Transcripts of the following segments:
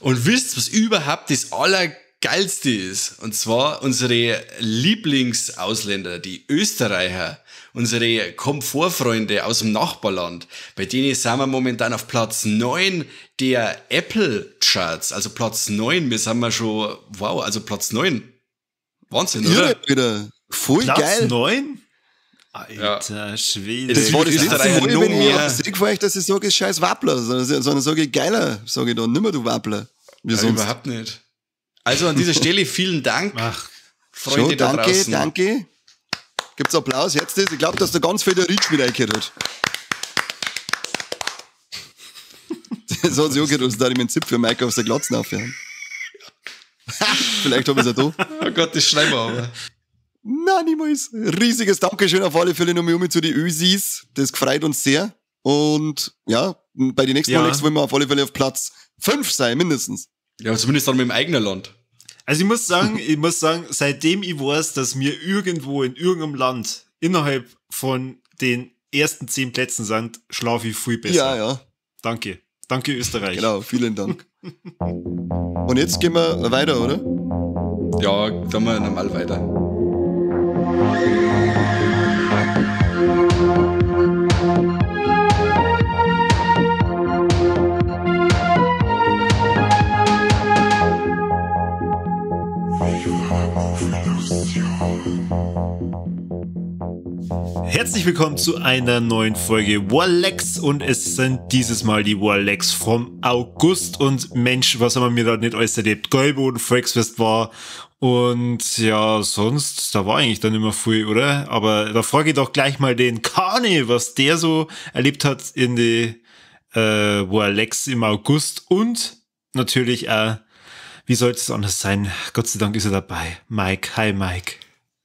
Und wisst, was überhaupt das Allergeilste ist? Und zwar unsere Lieblingsausländer, die Österreicher, unsere Komfortfreunde aus dem Nachbarland. Bei denen sind wir momentan auf Platz 9 der Apple-Charts. Also Platz 9, wir sind mal schon, wow, also Platz 9. Wahnsinn, oder? Wieder. Voll Platz geil. 9? Alter Schwede. Das war das letzte Österreicher Mal, noch wenn ich mehr. sehe vor euch, dass ich sage, scheiß Wappler, sondern sage ich geiler, sage ich dann, nimmer du Wappler. Wie Ja, sonst. überhaupt nicht. Also an dieser Stelle vielen Dank, Ach, Freunde So, da danke, draußen. danke. Gibt's Applaus jetzt? Ich glaube, dass da ganz viel der Ritsch wieder eingehört hat. Das hat sich auch gedacht, dass ich meinen Zipfel für Mike auf der Glatzen aufhören. Vielleicht habe ich es ja da. Oh Gott, das schreiben wir aber. Nein, niemals. Riesiges Dankeschön auf alle Fälle nochmal zu den Ösis. Das gefreut uns sehr. Und ja, bei den nächsten Ja. Rolex wollen wir auf alle Fälle auf Platz 5 sein, mindestens. Ja, zumindest dann mit dem eigenen Land. also ich muss sagen, seitdem ich weiß, dass wir irgendwo in irgendeinem Land innerhalb von den ersten 10 Plätzen sind, schlafe ich viel besser. Ja, ja. Danke. Danke, Österreich. Genau, vielen Dank. Und jetzt gehen wir weiter, oder? Ja, dann mal normal weiter. Herzlich willkommen zu einer neuen Folge Warlex und es sind dieses Mal die Warlex vom August und Mensch, was haben wir da nicht alles erlebt? Gäuboden, Volksfest war und ja, sonst, da war eigentlich dann immer viel, oder? Aber da frage ich doch gleich mal den Kani, was der so erlebt hat in die Warlex im August und natürlich wie soll es anders sein? Gott sei Dank ist er dabei. Mike, hi Mike.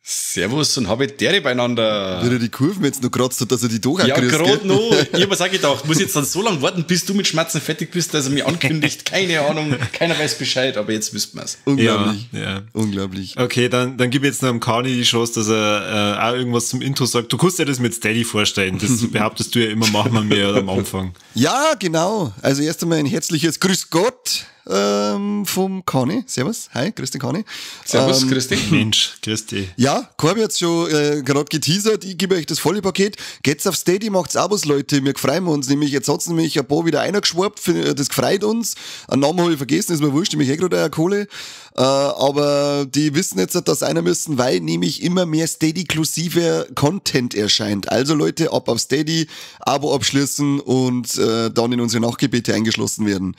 Servus und habe Dere beieinander. Wie er die Kurven jetzt noch kratzt hat, dass er die doch Ja, kriegst, gerade gell? noch. Ich habe mir auch gedacht, muss jetzt dann so lange warten, bis du mit Schmerzen fertig bist, dass er mich ankündigt. Keine Ahnung, keiner weiß Bescheid, aber jetzt wüssten wir es. Unglaublich. Ja. Unglaublich. Okay, dann gib jetzt noch dem Kani die Chance, dass er auch irgendwas zum Intro sagt. Du kannst dir das mit Steady vorstellen. Das behauptest du ja immer, machen wir mehr am Anfang. Ja, genau. Also erst einmal ein herzliches Grüß Gott vom Kani. Servus. Hi, grüß dich, Kani. Servus, grüß dich. Mensch, Christi. Ja, Corby hat's schon gerade geteasert. Ich gebe euch das volle Paket. Geht's auf Steady, macht's auch was, Leute. Wir freuen uns nämlich. Jetzt hat's nämlich ein paar wieder eingeschwappt. Das gefreut uns. Einen Namen habe ich vergessen, ist mir wurscht. Nämlich gerade eine Kohle. Aber die wissen jetzt, dass einer müssen, weil nämlich immer mehr Steady-inklusive Content erscheint. Also Leute, ab auf Steady, Abo abschließen und dann in unsere Nachgebete eingeschlossen werden.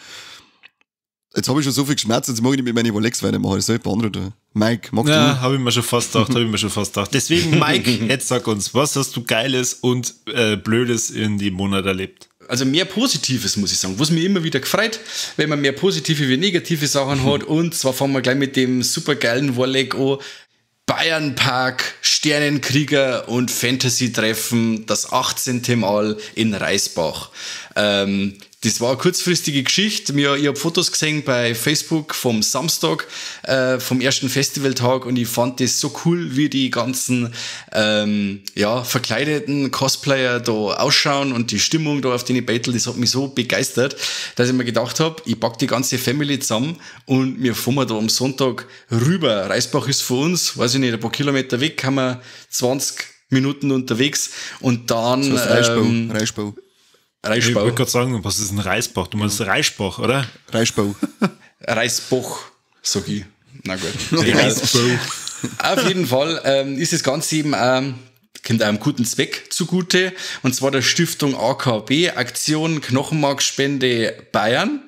Jetzt habe ich schon so viel geschmerzt, jetzt mag ich nicht mit meinen Rolex weitermachen. Das soll jemand anderer tun. Mike, magst Ja, habe ich mir schon fast gedacht, Deswegen, Mike, jetzt sag uns, was hast du Geiles und Blödes in dem Monat erlebt? Also mehr Positives, muss ich sagen. Was mir immer wieder gefreut, wenn man mehr positive wie negative Sachen hat. Und zwar fangen wir gleich mit dem supergeilen Warleg an. Bayernpark, Sternenkrieger und Fantasy-Treffen, das 18. Mal in Reisbach. Das war eine kurzfristige Geschichte. Ich habe Fotos gesehen bei Facebook vom Samstag, vom ersten Festivaltag, und ich fand das so cool, wie die ganzen verkleideten Cosplayer da ausschauen und die Stimmung da auf den Battle, das hat mich so begeistert, dass ich mir gedacht habe, ich pack die ganze Family zusammen und wir fahren da am Sonntag rüber. Reisbach ist für uns, weiß ich nicht, ein paar Kilometer weg, haben wir 20 Minuten unterwegs und dann du? Reischbau. Ich wollte gerade sagen, was ist ein Reisbach? Du meinst Reisbach, oder? Reischbau. Reisbach, sag ich. Na gut. Auf jeden Fall ist das Ganze eben kommt einem guten Zweck zugute, und zwar der Stiftung AKB, Aktion Knochenmarkspende Bayern.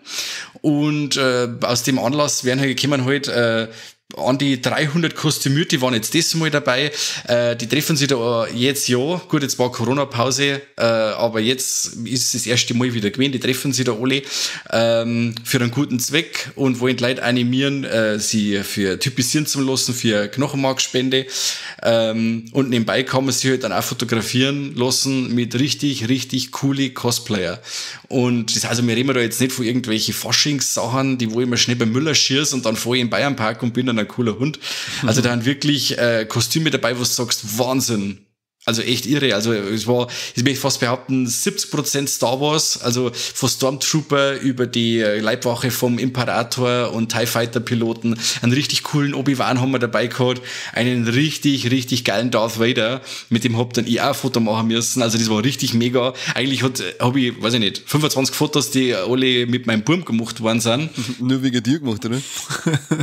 Und aus dem Anlass werden halt gekommen an die 300 Kostümierte, die waren jetzt das Mal dabei. Die treffen sich da jetzt, ja. Gut, jetzt war Corona-Pause, aber jetzt ist es das erste Mal wieder gewesen. Die treffen sich da alle für einen guten Zweck und wollen die Leute animieren, sie für typisieren zu lassen für Knochenmarkspende. Und nebenbei kann man sich halt dann auch fotografieren lassen mit richtig, richtig coole Cosplayer. Und das, also wir reden da jetzt nicht von irgendwelchen Faschingssachen, die wo ich mal schnell bei Müller schieße und dann fahre ich im Bayernpark und bin dann ein cooler Hund. Also da sind wirklich Kostüme dabei, wo du sagst, Wahnsinn. Also echt irre. Also es war, ich möchte fast behaupten, 70% Star Wars, also von Stormtrooper über die Leibwache vom Imperator und TIE Fighter Piloten. Einen richtig coolen Obi-Wan haben wir dabei gehabt. Einen richtig, richtig geilen Darth Vader. Mit dem hab dann ich auch ein Foto machen müssen. Also das war richtig mega. Eigentlich habe ich, weiß ich nicht, 25 Fotos, die alle mit meinem Burm gemacht worden sind. Nur wegen dir gemacht, oder?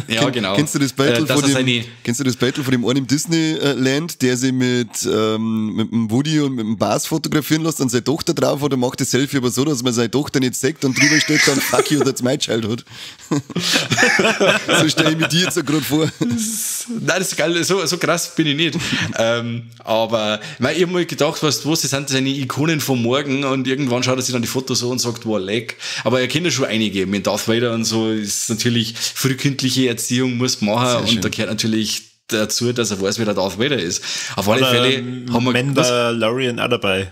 Ja, genau. Kennst du das Battle von dem einen im Disneyland, der sich mit dem Woody und mit dem Buzz fotografieren lässt und seine Tochter drauf hat, und macht das Selfie aber so, dass man seine Tochter nicht sagt und drüber steht dann fuck you, that's my childhood. So stelle ich mir die jetzt gerade vor. Nein, das ist geil, so krass bin ich nicht. Aber ich habe mal gedacht, was das sind seine Ikonen vom Morgen, und irgendwann schaut er sich dann die Fotos so und sagt, wow, leck. Aber er kennt ja schon einige, mit Darth Vader und so, ist natürlich frühkindliche Erziehung muss man machen, und da gehört natürlich dazu, dass er weiß, wer der Darth Vader ist. Auf alle Fälle haben wir Mandalorian auch dabei.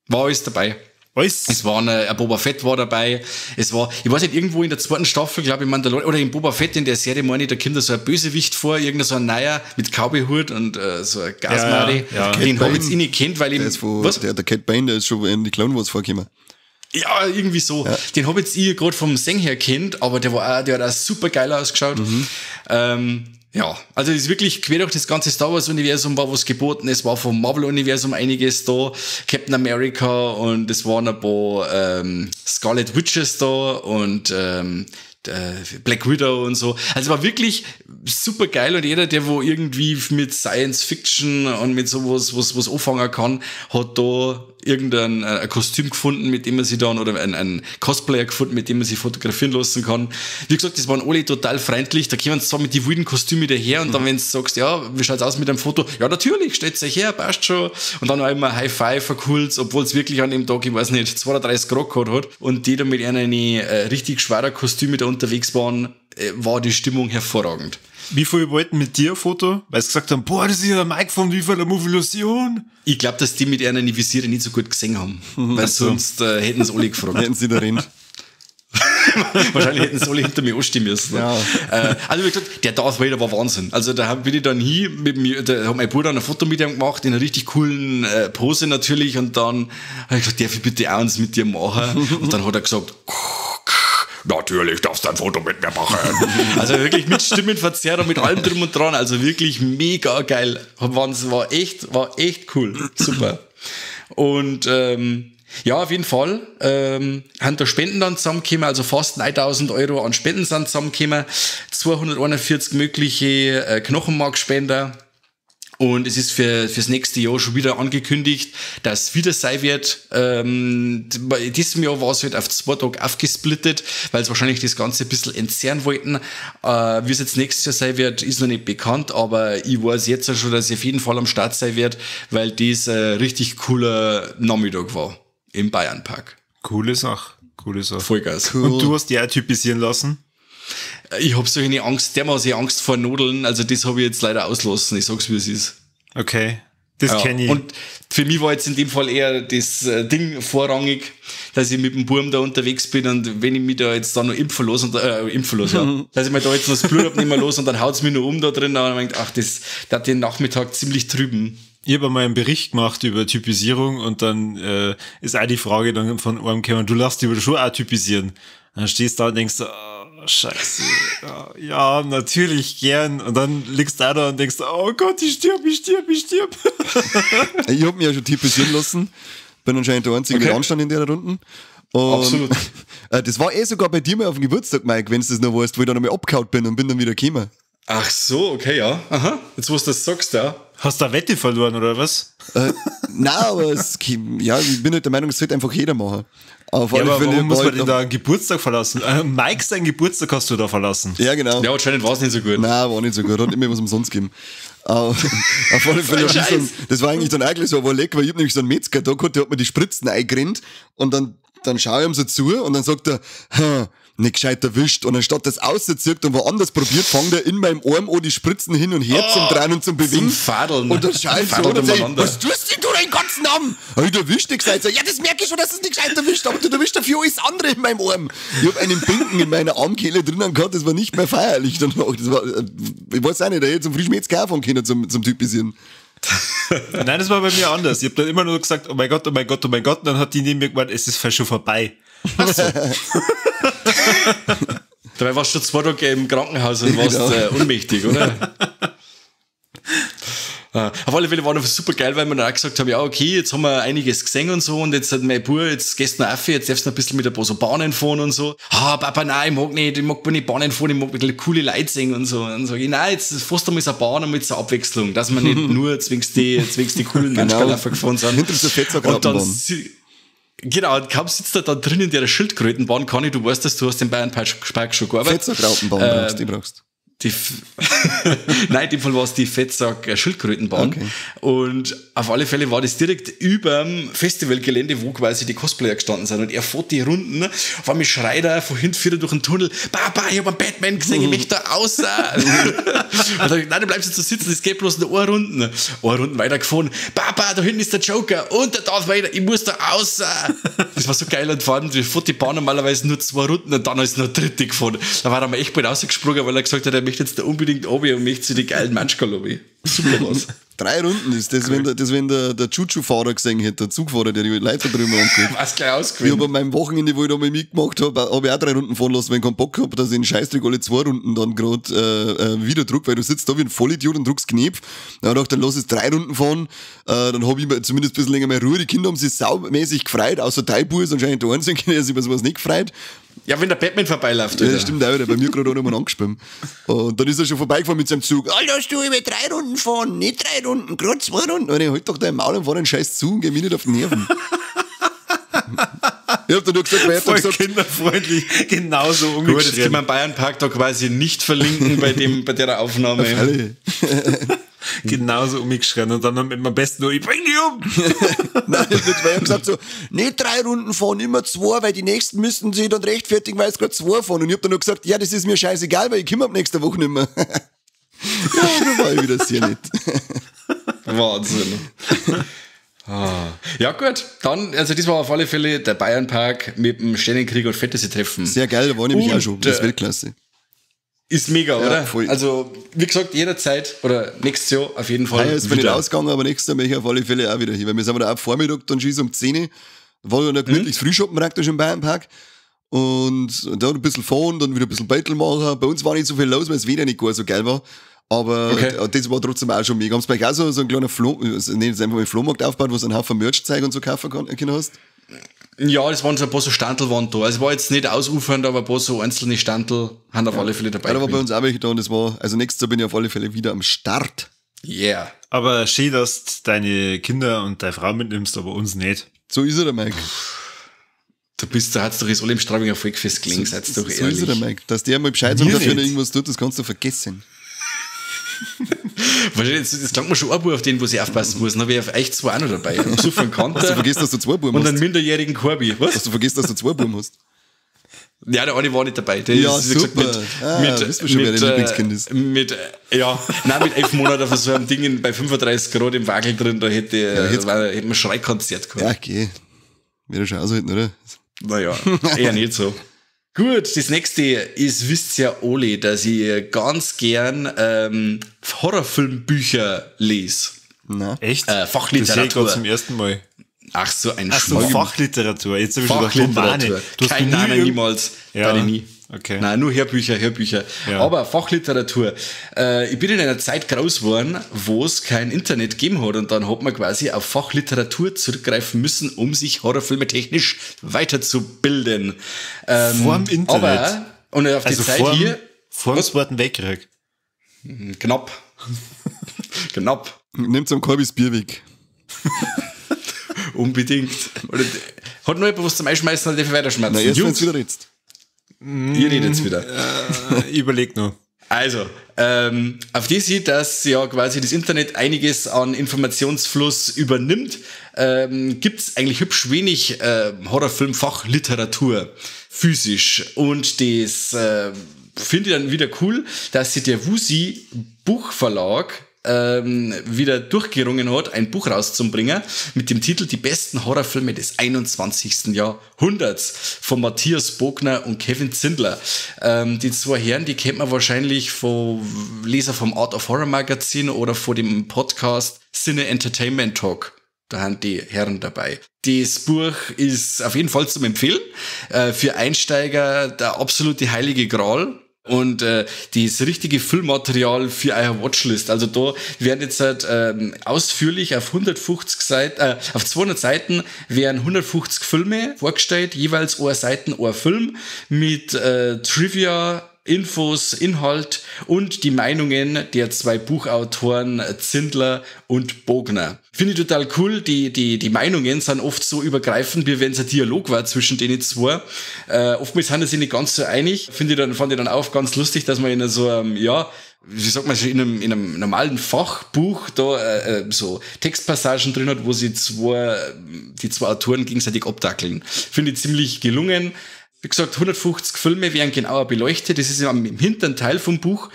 War alles dabei. Alles? Es war ein Boba Fett war dabei. Es war, ich weiß nicht, irgendwo in der 2. Staffel, glaube ich, Mandalorian, oder in Boba Fett in der Serie, meine ich, da kommt da so ein Bösewicht vor, irgendein so ein Neuer mit Cowboy-Hut und so ein Gasmari. Ja. Den habe ich jetzt nicht kennt, weil ich... Der Cat Bane, der ist schon in die Clone Wars vorgekommen. Ja, irgendwie so. Ja. Den habe ich jetzt gerade vom Seng her kennt, aber der hat auch super geil ausgeschaut. Ja, also es ist wirklich quer durch das ganze Star Wars Universum war was geboten. Es war vom Marvel Universum einiges da, Captain America, und es waren ein paar Scarlet Witches da und Black Widow und so. Also war wirklich super geil, und jeder, der wo irgendwie mit Science Fiction und mit sowas was anfangen kann, hat da irgendein Kostüm gefunden, mit dem man sich dann, oder ein Cosplayer gefunden, mit dem man sich fotografieren lassen kann. Wie gesagt, das waren alle total freundlich, da kommen sie zwar mit die wilden Kostüme daher, und dann, wenn du sagst, ja, wie schaut's aus mit einem Foto? Ja, natürlich, stellt euch her, passt schon. Und dann auch immer High Five verkult, obwohl es wirklich an dem Tag, ich weiß nicht, 32 Grad gehabt hat, und die da mit einer richtig schwerer Kostüme da unterwegs waren, war die Stimmung hervorragend. Wie viele wollten mit dir ein Foto? Weil sie gesagt haben, boah, das ist ja der Mike von Viva la Movilusion. Ich glaube, dass die mit einer Visiere nicht so gut gesehen haben. Weil sonst hätten sie alle gefragt. Hätten sie da rennt. Wahrscheinlich hätten sie alle hinter mir anstehen müssen. Ja. Also wie gesagt, der Darth Vader war Wahnsinn. Also da bin ich dann da hat mein Bruder ein Foto mit ihm gemacht, in einer richtig coolen Pose natürlich, und dann habe ich gesagt, darf ich bitte auch eins mit dir machen? Und dann hat er gesagt, natürlich darfst du ein Foto mit mir machen. Also wirklich mit Stimmenverzerrer, mit allem drum und dran. Also wirklich mega geil. War echt cool. Super. Und ja, auf jeden Fall haben da Spenden dann zusammengekommen, also fast 9.000 Euro an Spenden sind zusammengekommen, 241 mögliche Knochenmarkspender. Und es ist fürs nächste Jahr schon wieder angekündigt, dass es wieder sein wird. Diesem Jahr war es halt auf 2 Tage aufgesplittet, weil es wahrscheinlich das Ganze ein bisschen entzerren wollten. Wie es jetzt nächstes Jahr sein wird, ist noch nicht bekannt, aber ich weiß jetzt schon, dass ich auf jeden Fall am Start sein wird, weil das ein richtig cooler Nachmittag war im Bayernpark. Coole Sache. Vollgas. Cool. Und du hast die auch typisieren lassen? Ich habe so eine Angst, dermaßen Angst vor Nudeln, also das habe ich jetzt leider auslassen, ich sag's wie es ist. Okay, das kenne ich. Und für mich war jetzt in dem Fall eher das Ding vorrangig, dass ich mit dem Burm da unterwegs bin, und wenn ich mich da jetzt da noch impfen lasse, ja, dass ich mir da jetzt noch das Blut abnehmen lasse und dann haut's mich noch um da drin, und ich denke, das hat den Nachmittag ziemlich trüben. Ich habe mal einen Bericht gemacht über Typisierung, und dann ist auch die Frage dann von einem gekommen, du lässt dich aber schon auch typisieren. Dann stehst du da und denkst, oh, scheiße, ja, natürlich gern. Und dann liegst du da und denkst, oh Gott, ich stirb. Ich habe mich ja schon typisieren lassen. Bin anscheinend der Einzige mit Anstand in der Runde. Und absolut. Das war sogar bei dir mal auf dem Geburtstag, Mike, wenn du das noch weißt, wo ich dann einmal abgehauen bin und bin dann wieder gekommen. Ach so, okay, ja. Aha. Jetzt, wo du das sagst, ja. Hast du eine Wette verloren, oder was? Nein, aber ich bin halt der Meinung, es sollte einfach jeder machen. Auf alle Fälle, warum muss man denn da einen Geburtstag verlassen? Mike, seinen Geburtstag hast du da verlassen. Ja, genau. Ja, anscheinend war es nicht so gut. Nein, war nicht so gut. Hat immer was umsonst gegeben. Auf alle Fälle, das war eigentlich dann eigentlich so, aber leck, weil ich hab nämlich so einen Metzger da gehabt, der hat mir die Spritzen eingerennt, und dann schaue ich ihm so zu, und dann sagt er, nicht gescheit erwischt. Und anstatt das auszuzirkt und woanders probiert, fängt er in meinem Arm an die Spritzen hin und her zum Drehen und zum Bewegen. Zum Fadeln. Und dann schaut so, und dann sag ich, was tust denn du deinen ganzen Namen? Hab ich erwischt, ich gesagt, ja, das merke ich schon, dass es nicht gescheit erwischt, aber du erwischt dafür alles andere in meinem Arm. Ich hab einen Binken in meiner Armkehle drinnen gehabt, das war nicht mehr feierlich danach. Das war, ich weiß auch nicht, da hätte zum Frischmetzger anfangen können zum Typisieren. Nein, das war bei mir anders. Ich habe dann immer nur gesagt, oh mein Gott, oh mein Gott, oh mein Gott. Und dann hat die neben mir gemeint, es ist schon vorbei. Ach so. Dabei warst du schon 2 Tage im Krankenhaus und warst ohnmächtig, oder? Auf alle Fälle war das super geil, weil wir dann auch gesagt haben, ja okay, jetzt haben wir einiges gesehen und so und jetzt hat mein Bub, jetzt gehst du noch auf, jetzt darfst du noch ein bisschen mit ein paar so Bahnen fahren und so. Papa, nein, ich mag nicht Bahnen fahren, ich mag ein bisschen coole Leute sehen und so. Und dann sag ich, nein, jetzt fährst du mal so eine Bahn und mit so einer Abwechslung, dass wir nicht nur zwingst die coolen Menschenläufer gefahren sind. Und dann, genau, kaum sitzt er da drin in der Schildkrötenbahn, Conny, du weißt das, du hast den Bayern-Park schon gearbeitet. Fettsack-Raupenbahn brauchst. Nein, in dem Fall war es die Fettsack-Schildkrötenbahn. Okay. Und auf alle Fälle war das direkt überm Festivalgelände, wo quasi die Cosplayer gestanden sind. Und er fährt die Runden, auf einmal schreit er von hinten wieder durch den Tunnel, Papa, ich hab einen Batman gesehen, ich möchte da raus. Und dann, nein, du bleibst jetzt so sitzen, das geht bloß noch eine Runde weitergefahren. Papa, da hinten ist der Joker und der Darth Vader, ich muss da raus. Das war so geil und fahren. Wir fahren die Bahn normalerweise nur 2 Runden und dann ist noch eine 3. gefahren. Da war er mal echt bald rausgesprungen, weil er gesagt hat, er möchte jetzt da unbedingt obi und möchte sich die geilen Manschkerl obi. Super was. 3 Runden ist das, wenn der Chuchu-Fahrer gesehen hätte, der Zugfahrer, der die Leute drüber angeht. Was gleich ausgewählt. Ich habe an meinem Wochenende, wo ich da mal mitgemacht habe, habe ich auch 3 Runden fahren lassen, weil ich keinen Bock habe, dass ich den Scheißdruck alle 2 Runden dann gerade wieder druck, weil du sitzt da wie ein Vollidiot und druckst Knopf. Dann habe ich gedacht, dann lass es 3 Runden fahren, dann habe ich mir zumindest ein bisschen länger mehr Ruhe. Die Kinder haben sich saumäßig gefreut, außer Taibu ist anscheinend der Einzige, der sich über sowas nicht gefreut. Ja, wenn der Batman vorbeiläuft. Ja, das stimmt auch, der bei mir gerade auch nochmal angespielt. Und dann ist er schon vorbeigefahren mit seinem Zug. Lass du, ich will 3 Runden fahren, nicht 3 Runden, gerade 2 Runden. Und ich halt doch dein Maul und fahr den Scheiß zu und geh mir nicht auf die Nerven. Ich hab dann nur gesagt, wer hat voll gesagt, kinderfreundlich, genauso umgeschrieben. Gut, jetzt können wir den Bayern-Park da quasi nicht verlinken bei der Aufnahme. Genauso umgeschrien und dann mit am besten nur, ich bring die um. Nein, weil er gesagt so, nicht 3 Runden fahren, immer 2, weil die nächsten müssten sich dann rechtfertigen, weil es gerade 2 fahren. Und ich hab dann nur gesagt, ja, das ist mir scheißegal, weil ich komme ab nächster Woche nicht mehr. Ja, da war ich wieder sehr nett. Wahnsinn. Ja gut, dann, also das war auf alle Fälle der Bayern-Park mit dem Sternenkrieg und Fantasy-Treffen. Sehr geil, da war nämlich auch schon, das ist Weltklasse. Ist mega, ja, oder? Voll. Also, wie gesagt, jederzeit oder nächstes Jahr auf jeden Fall. Ja, ist mir nicht ausgegangen, aber nächstes Jahr möchte ich auf alle Fälle auch wieder hin, weil wir sind da auch Vormittag dann schon um 10 Uhr, war ja ein gemütliches Frühschoppen praktisch im Bayernpark und da ein bisschen fahren, dann wieder ein bisschen Battle machen. Bei uns war nicht so viel los, weil das Wetter nicht gar so geil war. Aber das war trotzdem auch schon mega. Haben sie bei euch auch so einen kleinen Flohmarkt aufgebaut, wo du einen Haufen Merch-Zeug und so kaufen kannst? Ja, das waren so ein paar so Standel waren da. Also war jetzt nicht ausufernd, aber ein paar so einzelne Standel haben auf alle Fälle dabei. Ja, da war bei uns auch welche da und das war, also nächstes Jahr bin ich auf alle Fälle wieder am Start. Yeah. Aber schön, dass du deine Kinder und deine Frau mitnimmst, aber uns nicht. So ist er, der Mike. Da hat's doch jetzt alle im Straubinger Volkfest gelingen, seid's doch ehrlich. So ist er, der Mike. Dass der mal Bescheid sagt, dafür irgendwas tut, das kannst du vergessen. Wahrscheinlich, das klingt mir schon ein Bub auf den, wo sie aufpassen muss. Dann habe ich auf euch 2 auch noch dabei. So von Kanter. Dass du vergisst, dass du 2 Buben hast. Und einen minderjährigen Korbi. Was? Dass du vergisst, dass du 2 Buben hast. Ja, der eine war nicht dabei. Der ja, ist, super. Gesagt, wissen wir schon, wer dein Lieblingskind ist. Mit 11 Monaten auf so einem Ding bei 35 Grad im Wagel drin, da hätte man ein Schreikonzert gehabt. Ja, okay. Wäre schon aushalten, oder? Naja, eher nicht so. Gut, das nächste ist, wisst ihr alle, dass ich ganz gern Horrorfilmbücher lese. Na, echt? Fachliteratur. Das zum ersten Mal. Ach so, ein Fachliteratur. Jetzt habe ich schon Fachliteratur. Nein, niemals. Ja. Nie. Okay. Nein, nur Hörbücher. Ja. Aber Fachliteratur. Ich bin in einer Zeit groß geworden, wo es kein Internet gegeben hat und dann hat man quasi auf Fachliteratur zurückgreifen müssen, um sich Horrorfilme technisch weiterzubilden. Vorm Internet? Aber, und auf die Zeit hier... Vor dem Zweiten Weltkrieg? Knapp. Knapp. Nimmt am Korbis Bier weg. Unbedingt. Oder, hat noch jemand was zum Einschmeißen oder darf ich weiterschmerzen? Na, erst wenn es wieder redst. Ihr redet jetzt wieder. Überleg noch. Also, auf die sieht, dass ja quasi das Internet einiges an Informationsfluss übernimmt, gibt es eigentlich hübsch wenig Horrorfilm-Fachliteratur physisch. Und das finde ich dann wieder cool, dass sich der Wusi Buchverlag wieder durchgerungen hat, ein Buch rauszubringen mit dem Titel Die besten Horrorfilme des 21. Jahrhunderts von Matthias Bogner und Kevin Zindler. Die zwei Herren, die kennt man wahrscheinlich von Leser vom Art of Horror Magazin oder von dem Podcast Cine Entertainment Talk. Da haben die Herren dabei. Das Buch ist auf jeden Fall zum Empfehlen. Für Einsteiger der absolute heilige Gral. Und das richtige Füllmaterial für eure Watchlist. Also da werden jetzt halt ausführlich auf 150 Seiten, auf 200 Seiten werden 150 Filme vorgestellt, jeweils eine Seiten, ein Film mit Trivia, Infos, Inhalt und die Meinungen der zwei Buchautoren Zindler und Bogner. Finde ich total cool. Die Meinungen sind oft so übergreifend, wie wenn es ein Dialog war zwischen denen zwei. Oftmals sind sie nicht ganz so einig. Fand ich dann auch ganz lustig, dass man in so einem, wie sagt man, in einem normalen Fachbuch da so Textpassagen drin hat, wo sie die zwei Autoren gegenseitig abdackeln. Finde ich ziemlich gelungen. Wie gesagt, 150 Filme werden genauer beleuchtet. Das ist im hinteren Teil vom Buch,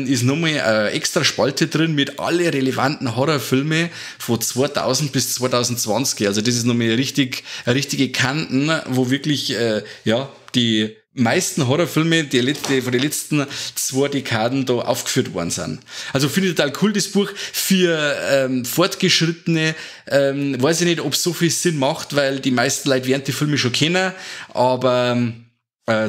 ist nochmal eine extra Spalte drin mit alle relevanten Horrorfilme von 2000 bis 2020. Also das ist nochmal eine richtige Kanten, wo wirklich, die meisten Horrorfilme von den letzten 2 Dekaden da aufgeführt worden sind. Also finde ich total cool, das Buch. Für Fortgeschrittene weiß ich nicht, ob es so viel Sinn macht, weil die meisten Leute werden die Filme schon kennen, aber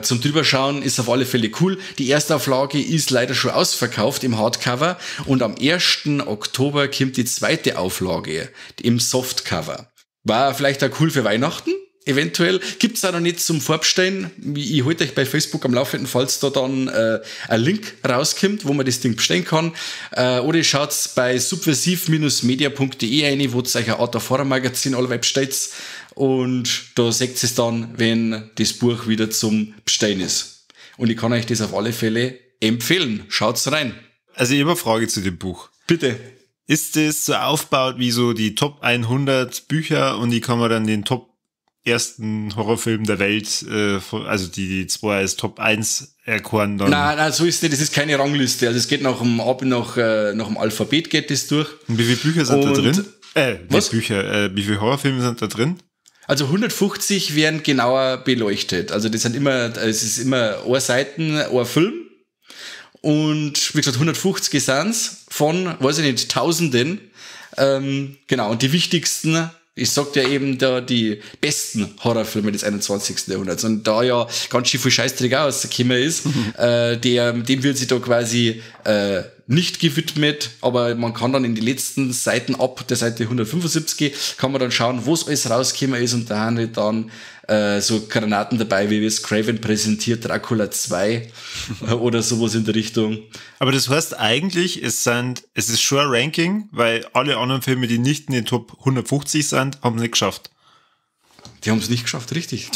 zum Drüberschauen ist auf alle Fälle cool. Die Erstauflage ist leider schon ausverkauft im Hardcover und am 1. Oktober kommt die zweite Auflage im Softcover. War vielleicht auch cool für Weihnachten. Eventuell gibt's auch noch nicht zum Vorbestellen. Ich halte euch bei Facebook am laufenden, falls da dann ein Link rauskommt, wo man das Ding bestellen kann. Oder ihr schaut's bei subversiv-media.de rein, wo ihr euch ein Art of Horror Magazin alle bestellt. Und da seht ihr es dann, wenn das Buch wieder zum Bestellen ist. Und ich kann euch das auf alle Fälle empfehlen. Schaut's rein. Also ich habe eine Frage zu dem Buch. Bitte. Ist das so aufgebaut wie so die Top 100 Bücher und die kann man dann den Top ersten Horrorfilm der Welt, also die zwei als Top 1 erkoren dann? Nein, so ist es nicht. Das ist keine Rangliste. Also es geht nach dem Alphabet geht das durch. Und wie viele Bücher sind da drin? Wie viele Horrorfilme sind da drin? Also 150 werden genauer beleuchtet. Also es ist immer eine Seiten, ein Film. Und wie gesagt, 150 sind's von, weiß ich nicht, Tausenden. Genau, und die wichtigsten, ich sagte ja eben da die besten Horrorfilme des 21. Jahrhunderts. Und da ja ganz schön viel Scheißdreck auch rausgekommen ist, dem wird sich da quasi nicht gewidmet, aber man kann dann in die letzten Seiten ab der Seite 175 kann man dann schauen, wo es alles rausgekommen ist, und da haben dann so Granaten dabei, wie es Craven präsentiert, Dracula 2 oder sowas in der Richtung. Aber das heißt eigentlich, es ist schon ein Ranking, weil alle anderen Filme, die nicht in den Top 150 sind, haben es nicht geschafft. Die haben es nicht geschafft, richtig.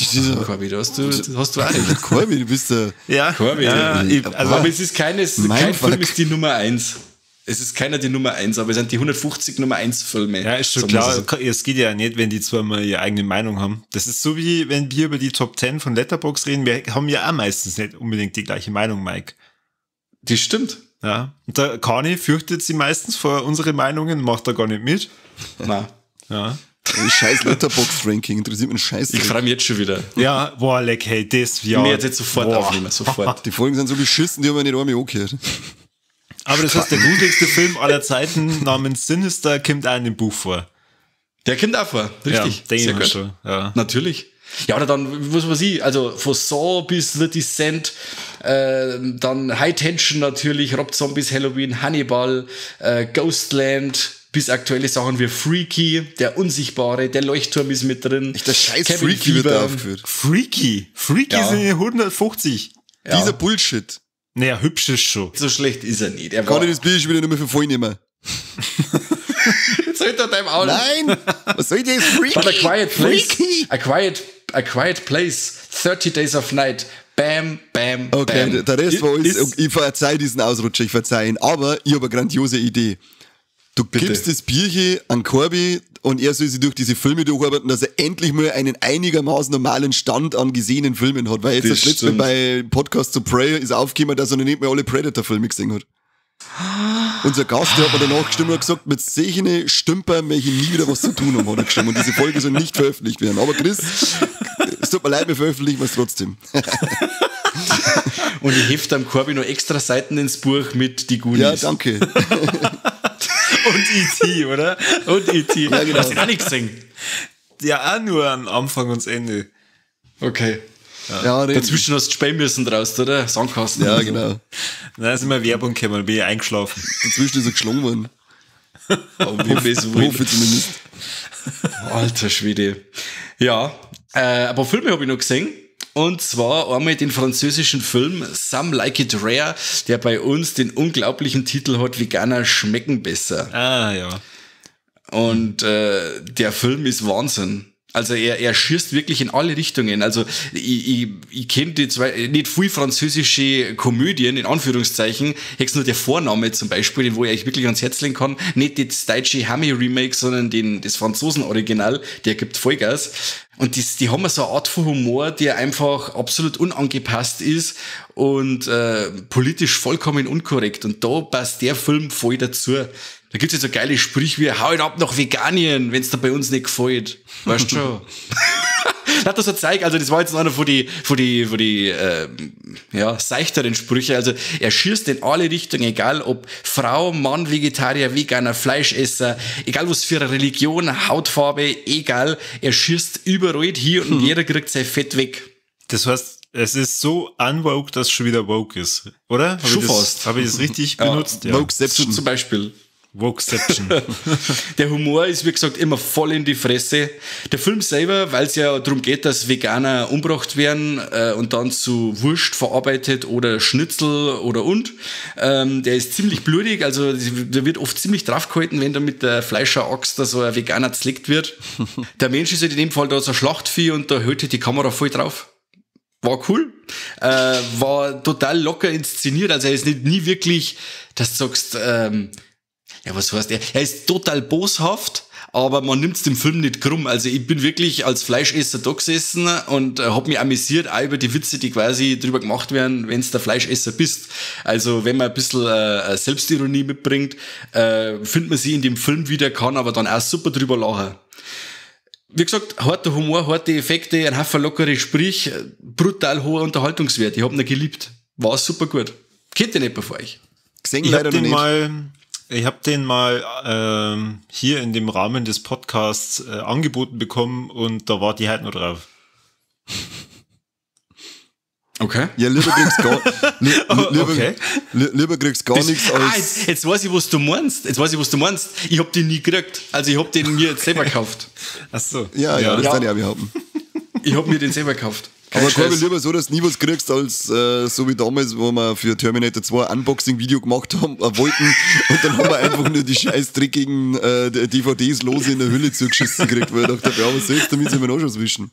Corby, da hast du auch recht. Corby, du bist der... Ja, Corby. Ja, aber es ist kein Film ist die Nummer 1. Es ist keiner die Nummer 1, aber es sind die 150 Nummer 1 Filme. Ja, ist schon klar. Es geht ja nicht, wenn die zweimal ihre eigene Meinung haben. Das ist so wie, wenn wir über die Top 10 von Letterboxd reden. Wir haben ja auch meistens nicht unbedingt die gleiche Meinung, Mike. Das stimmt. Ja. Und der Kani fürchtet sie meistens vor unsere Meinungen, macht da gar nicht mit. Nein. Ja. Scheiß Letterboxd-Ranking, interessiert mich ein Scheiß. Ich freue mich jetzt schon wieder. Ja, boah, leck, hey, das, ja. Ich werde jetzt sofort aufnehmen, sofort. Die Folgen sind so beschissen, die haben wir nicht einmal angehört. Aber das heißt, der gruseligste Film aller Zeiten namens Sinister kommt auch in dem Buch vor. Der kommt auch vor, richtig. Ja, denke ich schon. Ja. Natürlich. Ja, oder dann, was weiß ich, also von Saw bis The Descent, dann High Tension natürlich, Rob Zombies, Halloween, Hannibal, Ghostland, bis aktuelle Sachen wie Freaky, der Unsichtbare, der Leuchtturm ist mit drin. Der scheiß Freaky wird da aufgeführt. Freaky Ja. sind 150. Ja. Dieser Bullshit. Naja, hübsch ist schon. So schlecht ist er nicht. Er Kann ich das Bild schon wieder nicht mehr für voll nehmen? Jetzt halt er deinem Auge. Nein! Was soll ich denn jetzt? Freaky! But a Quiet Place. Freaky! A Quiet Place. 30 Days of Night. Bam, bam, Okay, bam. der Rest war alles. Ich verzeihe diesen Ausrutscher, ich verzeihe ihn. Aber ich habe eine grandiose Idee. Du gibst das Bierchen an Corby und er soll sich durch diese Filme durcharbeiten, dass er endlich mal einen einigermaßen normalen Stand an gesehenen Filmen hat. Weil jetzt das letzte Mal bei Podcast to Prey ist aufgekommen, dass er noch nicht mehr alle Predator-Filme gesehen hat. Unser Gast, der hat mir danach gestimmt und gesagt, mit solchen Stümper möchte ich nie wieder was zu tun haben, hat er gestimmt. Und diese Folge soll nicht veröffentlicht werden. Aber Chris, es tut mir leid, wir veröffentlichen es trotzdem. Und ich hefte am Korbi noch extra Seiten ins Buch mit die Goonies. Ja, danke. Und E.T., oder? Und E.T. Ja, genau. Hast du auch nicht gesehen? Ja, auch nur am Anfang und das Ende. Okay. Ja, Dazwischen hast du spielen müssen draus, oder? Sandkasten. ja, genau. Nein, ist immer Werbung gekommen, dann bin ich eingeschlafen. Inzwischen ist er geschlagen worden. Aber wie wir so wollen. Hoffe zumindest. Alter Schwede. Ja, aber Filme habe ich noch gesehen. Und zwar einmal den französischen Film Some Like It Rare, der bei uns den unglaublichen Titel hat, Veganer schmecken besser. Ah, ja. Und der Film ist Wahnsinn. Also er schießt wirklich in alle Richtungen. Also ich kenne nicht viel französische Komödien, in Anführungszeichen. Jetzt nur der Vorname zum Beispiel, den wo ich euch wirklich ans Herz legen kann. Nicht das deutsche Hammy-Remake, sondern das Franzosen-Original. Der gibt Vollgas. Und die haben so eine Art von Humor, der einfach absolut unangepasst ist und politisch vollkommen unkorrekt. Und da passt der Film voll dazu. Da gibt's jetzt so geile Sprüche wie, hau ab nach Veganien, wenn's da bei uns nicht gefällt. Weißt du schon? Hat das so gezeigt, also das war jetzt einer von die seichteren Sprüche. Also er schießt in alle Richtungen, egal ob Frau, Mann, Vegetarier, Veganer, Fleischesser, egal was für eine Religion, Hautfarbe, egal. Er schießt überall hier und jeder kriegt sein Fett weg. Das heißt, es ist so unwoke, dass es schon wieder woke ist, oder? Schon fast. Habe ich das richtig benutzt? Ja. Wokeception. Zum Beispiel. Wokeception. Der Humor ist, wie gesagt, immer voll in die Fresse. Der Film selber, weil es ja darum geht, dass Veganer umgebracht werden und dann zu Wurst verarbeitet oder Schnitzel oder der ist ziemlich blutig, also da wird oft ziemlich draufgehalten, wenn da mit der Fleischeraxt da so ein Veganer zerlegt wird. Der Mensch ist halt in dem Fall da so ein Schlachtvieh und da hält halt die Kamera voll drauf. War cool, war total locker inszeniert, also er ist nie wirklich, dass du sagst, ja, was heißt er? Er ist total boshaft, aber man nimmt's dem Film nicht krumm. Also ich bin wirklich als Fleischesser da gesessen und hab mich amüsiert, auch über die Witze, die quasi drüber gemacht werden, wenn's der Fleischesser bist. Also wenn man ein bisschen Selbstironie mitbringt, findet man sie in dem Film wieder, kann aber dann auch super drüber lachen. Wie gesagt, harter Humor, harte Effekte, ein Haufen lockere Sprich, brutal hoher Unterhaltungswert. Ich hab ihn geliebt. War super gut. Kennt ihr nicht von euch? Gesehen leider noch nicht. Ich habe den mal hier in dem Rahmen des Podcasts angeboten bekommen und da war die halt noch drauf. Okay. Ja, lieber kriegst gar nichts als... Jetzt weiß ich, was du meinst. Ich hab den nie gekriegt. Also ich hab den mir jetzt selber gekauft. Ach so. Ja, das kann ich auch behaupten. Ich hab mir den selber gekauft. Aber Corby, lieber so, dass du nie was kriegst, als so wie damals, wo wir für Terminator 2 ein Unboxing-Video gemacht haben, wollten und dann haben wir einfach nur die scheiß dreckigen DVDs lose in der Hülle zugeschissen gekriegt, weil ich dachte, ja, was soll's, damit sind wir noch schon zwischen.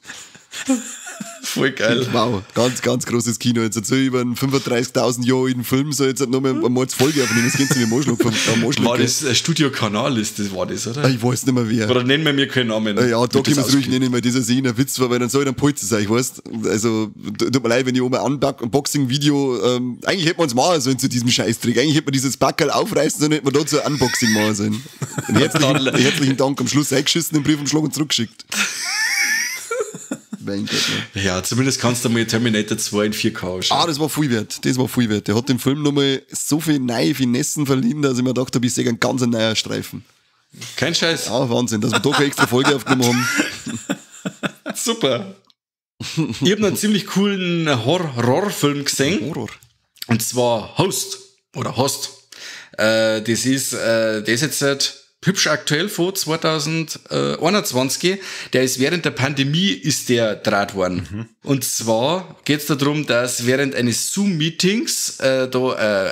Voll geil. Wow, ganz, ganz großes Kino. Jetzt so über einen 35.000 Jahre alten Film, so jetzt noch mal eine Mordsfolge aufnehmen, das kennst du mir War das Studio-Kanal, war das, oder? Ich weiß nicht mehr wer. Oder nennen wir mir keinen Namen. Ja, da können wir es ruhig nennen, weil dieser Szene ein Witz war, weil dann soll ich dann Polze sein, ich weiß. Also, tut mir leid, wenn ich oben ein Unboxing-Video, eigentlich hätte man es machen sollen zu diesem Scheißtrick. Eigentlich hätte man dieses Backerl aufreißen sollen, hätte man da so ein Unboxing machen sollen. Herzlichen Dank, am Schluss eingeschissen, den Briefumschlag und zurückgeschickt. Ja, zumindest kannst du mal Terminator 2 in 4K schauen. Das war viel wert. Der hat dem Film nochmal so viel neue Finessen verliehen, dass ich mir gedacht habe, ich sehe einen ganz neuen Streifen. Kein Scheiß. Wahnsinn, dass wir da keine extra Folge aufgenommen haben. Super. Ich habe einen ziemlich coolen Horrorfilm gesehen. Horror. Und zwar Host. Das ist jetzt seit hübsch aktuell von 2021. Der ist während der Pandemie der gedreht worden. Und zwar geht es darum, dass während eines Zoom-Meetings ein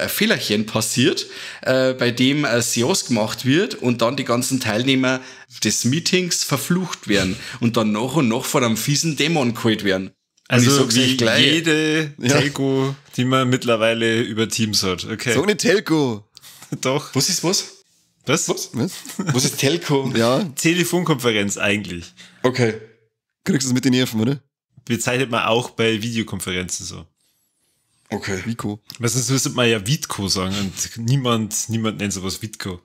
Fehlerchen passiert, bei dem eine Seance gemacht wird und dann die ganzen Teilnehmer des Meetings verflucht werden und dann nach und nach von einem fiesen Dämon geholt werden. Also wie jede Telco, die man mittlerweile über Teams hat. Okay. So eine Telco. Doch. Was ist was? Was? Was ist Telco? Ja. Telefonkonferenz eigentlich. Okay. Kriegst du es mit den Nerven, oder? Bezeichnet man auch bei Videokonferenzen so. Okay. Vico. Was sonst müsste man ja Vitko sagen und niemand nennt sowas Vitko.